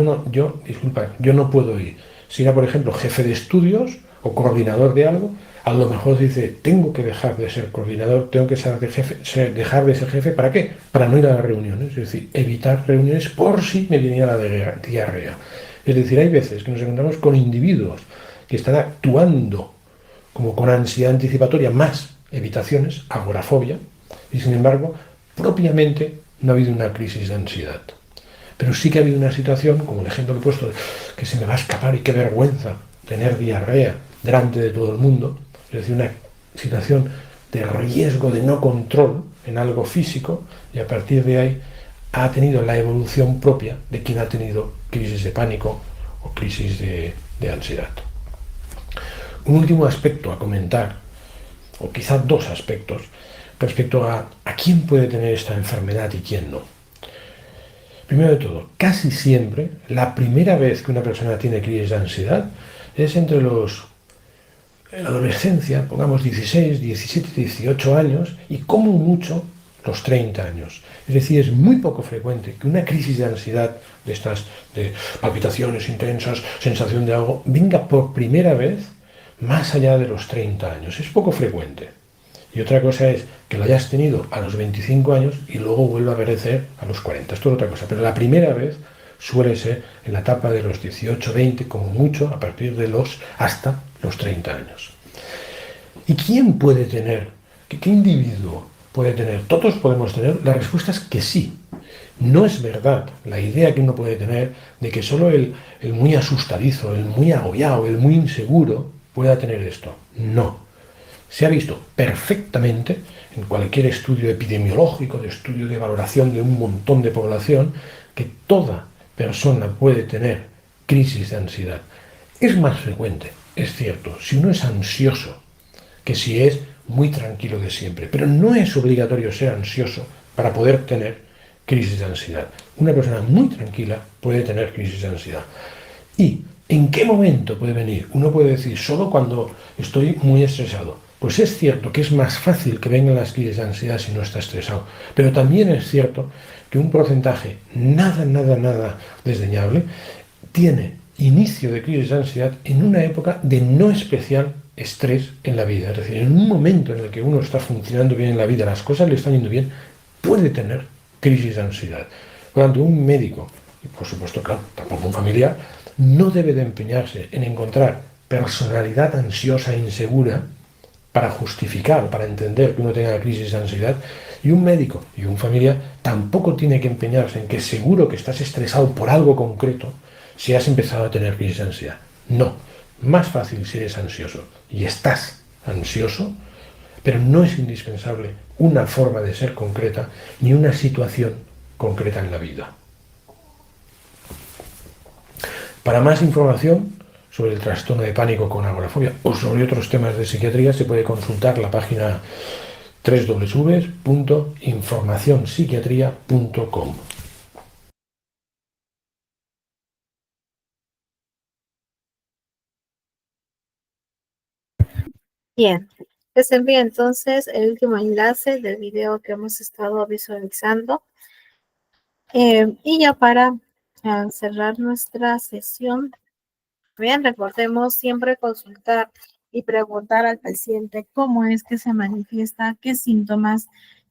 disculpa, yo no puedo ir. Si era, por ejemplo, jefe de estudios o coordinador de algo, a lo mejor dice, tengo que dejar de ser coordinador, tengo que dejar de ser jefe, ¿para qué? Para no ir a las reuniones, es decir, evitar reuniones por si me viniera la diarrea. Es decir, hay veces que nos encontramos con individuos que están actuando como con ansiedad anticipatoria más evitaciones, agorafobia, y sin embargo, propiamente no ha habido una crisis de ansiedad. Pero sí que ha habido una situación, como el ejemplo que he puesto, que se me va a escapar y qué vergüenza tener diarrea delante de todo el mundo, es decir, una situación de riesgo de no control en algo físico, y a partir de ahí ha tenido la evolución propia de quien ha tenido crisis de pánico o crisis de ansiedad. Un último aspecto a comentar, o quizá dos aspectos, respecto a quién puede tener esta enfermedad y quién no. Primero de todo, casi siempre la primera vez que una persona tiene crisis de ansiedad es en la adolescencia, pongamos 16, 17, 18 años y como mucho los 30 años. Es decir, es muy poco frecuente que una crisis de ansiedad, de estas de palpitaciones intensas, sensación de algo, venga por primera vez más allá de los 30 años. Es poco frecuente. Y otra cosa es que lo hayas tenido a los 25 años y luego vuelva a aparecer a los 40. Esto es otra cosa. Pero la primera vez suele ser en la etapa de los 18, 20, como mucho, a partir de hasta los 30 años. ¿Y quién puede tener? ¿Qué individuo puede tener? Todos podemos tener. La respuesta es que sí. No es verdad la idea que uno puede tener de que solo el muy asustadizo, el muy agobiado, el muy inseguro pueda tener esto. No. Se ha visto perfectamente en cualquier estudio epidemiológico, de estudio de valoración de un montón de población, que toda persona puede tener crisis de ansiedad. Es más frecuente, es cierto, si uno es ansioso, que si es muy tranquilo de siempre, pero no es obligatorio ser ansioso para poder tener crisis de ansiedad. Una persona muy tranquila puede tener crisis de ansiedad. ¿Y en qué momento puede venir? Uno puede decir, solo cuando estoy muy estresado. Pues es cierto que es más fácil que vengan las crisis de ansiedad si no está estresado, pero también es cierto que un porcentaje nada desdeñable tiene inicio de crisis de ansiedad en una época de no especial estrés en la vida. Es decir, en un momento en el que uno está funcionando bien en la vida, las cosas le están yendo bien, puede tener crisis de ansiedad. Por lo tanto, un médico, y por supuesto, claro, tampoco un familiar, no debe de empeñarse en encontrar personalidad ansiosa e insegura para justificar, para entender que uno tenga crisis de ansiedad, y un médico y un familiar tampoco tiene que empeñarse en que seguro que estás estresado por algo concreto si has empezado a tener crisis de ansiedad. No, más fácil si eres ansioso y estás ansioso, pero no es indispensable una forma de ser concreta ni una situación concreta en la vida. Para más información sobre el trastorno de pánico con agorafobia o sobre otros temas de psiquiatría, se puede consultar la página www.informacionpsiquiatria.com. Bien, les envío entonces el último enlace del video que hemos estado visualizando. Y ya para cerrar nuestra sesión, bien, recordemos siempre consultar y preguntar al paciente cómo es que se manifiesta, qué síntomas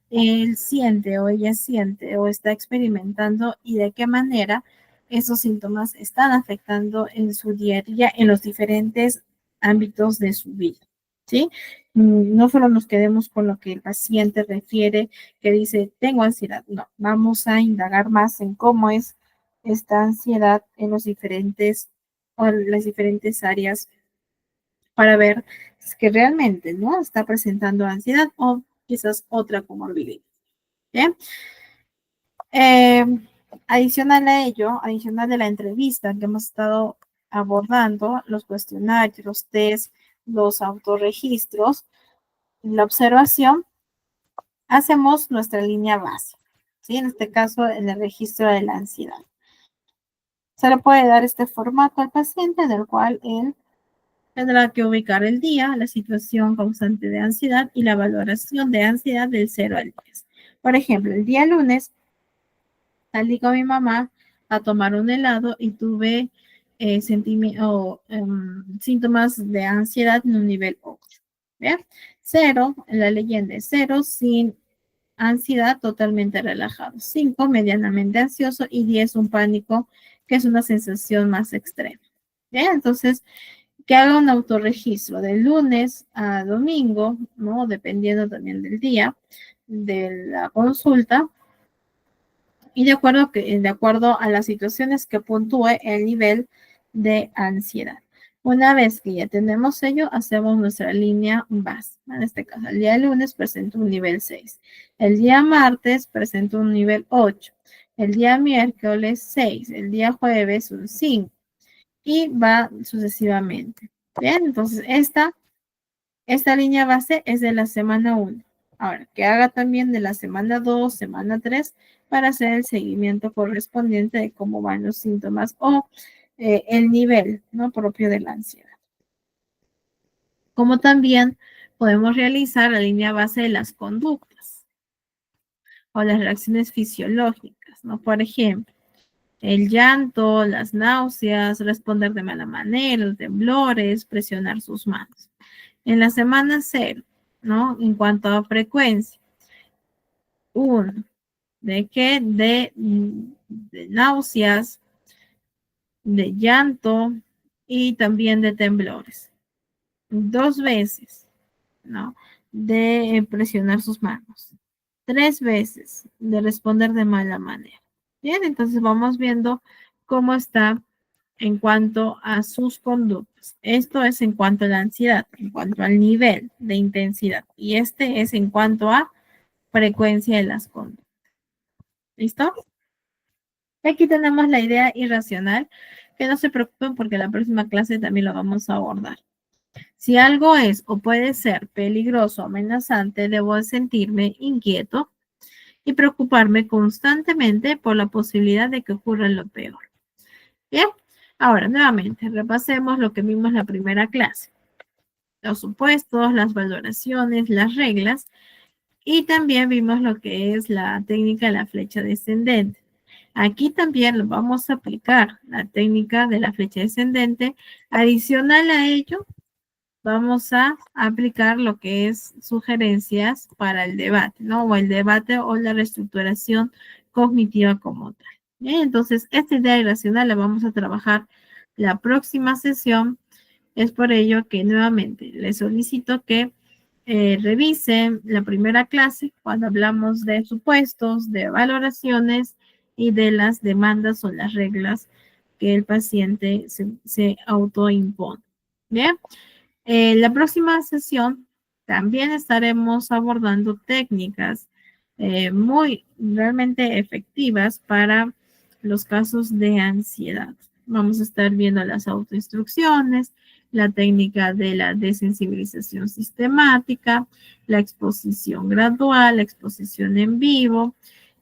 él siente o ella siente o está experimentando y de qué manera esos síntomas están afectando en su día a día en los diferentes ámbitos de su vida, ¿sí? No solo nos quedemos con lo que el paciente refiere, que dice, tengo ansiedad. No, vamos a indagar más en cómo es esta ansiedad en los diferentes o las diferentes áreas para ver si es que realmente no está presentando ansiedad o quizás otra comorbilidad. ¿Bien? Eh, Adicional a ello, adicional de la entrevista que hemos estado abordando, los cuestionarios, los test, los autorregistros, la observación, hacemos nuestra línea base, ¿sí? En este caso, en el registro de la ansiedad. Se le puede dar este formato al paciente en el cual él tendrá que ubicar el día, la situación causante de ansiedad y la valoración de ansiedad del 0 al 10. Por ejemplo, el día lunes salí con mi mamá a tomar un helado y tuve síntomas de ansiedad en un nivel 8. ¿Bien? 0, la leyenda es 0, sin ansiedad, totalmente relajado. 5, medianamente ansioso. Y 10, un pánico, que es una sensación más extrema. ¿Bien? Entonces, que haga un autorregistro de lunes a domingo, ¿no? Dependiendo también del día de la consulta. Y de acuerdo a las situaciones que puntúe el nivel de ansiedad. Una vez que ya tenemos ello, hacemos nuestra línea base. En este caso, el día lunes presento un nivel 6. El día martes presento un nivel 8. El día miércoles 6. El día jueves un 5. Y va sucesivamente. Bien, entonces esta línea base es de la semana 1. Ahora, que haga también de la semana 2, semana 3, para hacer el seguimiento correspondiente de cómo van los síntomas o el nivel, ¿no?, propio de la ansiedad. Como también podemos realizar la línea base de las conductas o las reacciones fisiológicas, ¿no? Por ejemplo, el llanto, las náuseas, responder de mala manera, los temblores, presionar sus manos. En la semana 0, ¿no? En cuanto a frecuencia, 1, ¿de qué? De náuseas, de llanto y también de temblores. 2 veces, ¿no? De presionar sus manos. 3 veces de responder de mala manera. Bien, entonces vamos viendo cómo está en cuanto a sus conductas. Esto es en cuanto a la ansiedad, en cuanto al nivel de intensidad. Y este es en cuanto a frecuencia de las conductas. ¿Listo? Aquí tenemos la idea irracional, que no se preocupen porque la próxima clase también lo vamos a abordar. Si algo es o puede ser peligroso o amenazante, debo sentirme inquieto y preocuparme constantemente por la posibilidad de que ocurra lo peor. Bien, ahora nuevamente repasemos lo que vimos en la primera clase. Los supuestos, las valoraciones, las reglas y también vimos lo que es la técnica de la flecha descendente. Aquí también lo vamos a aplicar, la técnica de la flecha descendente. Adicional a ello, vamos a aplicar lo que es sugerencias para el debate, ¿no? O el debate o la reestructuración cognitiva como tal. Bien, entonces, esta idea irracional la vamos a trabajar la próxima sesión. Es por ello que nuevamente les solicito que revisen la primera clase cuando hablamos de supuestos, de valoraciones y de las demandas o las reglas que el paciente se autoimpone. Bien. La próxima sesión también estaremos abordando técnicas muy realmente efectivas para los casos de ansiedad. Vamos a estar viendo las autoinstrucciones, la técnica de la desensibilización sistemática, la exposición gradual, la exposición en vivo.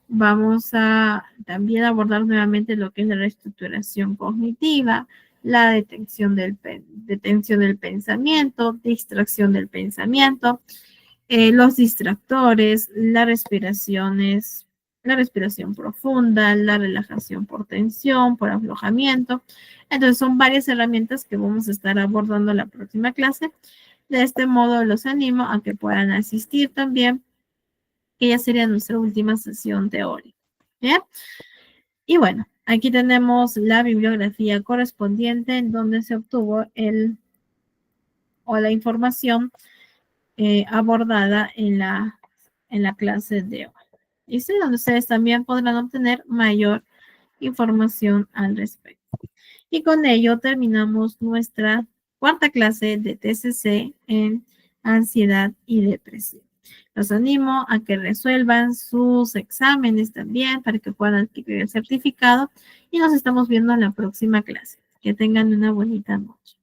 Vamos a también abordar nuevamente lo que es la reestructuración cognitiva, la detención del pensamiento, distracción del pensamiento, los distractores, la respiración profunda, la relajación por tensión, por aflojamiento. Entonces son varias herramientas que vamos a estar abordando en la próxima clase. De este modo los animo a que puedan asistir también, que ya sería nuestra última sesión teórica. ¿Bien? Y bueno, aquí tenemos la bibliografía correspondiente en donde se obtuvo la información abordada en la clase de hoy. ¿Listo? Donde ustedes también podrán obtener mayor información al respecto. Y con ello terminamos nuestra cuarta clase de TCC en ansiedad y depresión. Los animo a que resuelvan sus exámenes también para que puedan adquirir el certificado y nos estamos viendo en la próxima clase. Que tengan una bonita noche.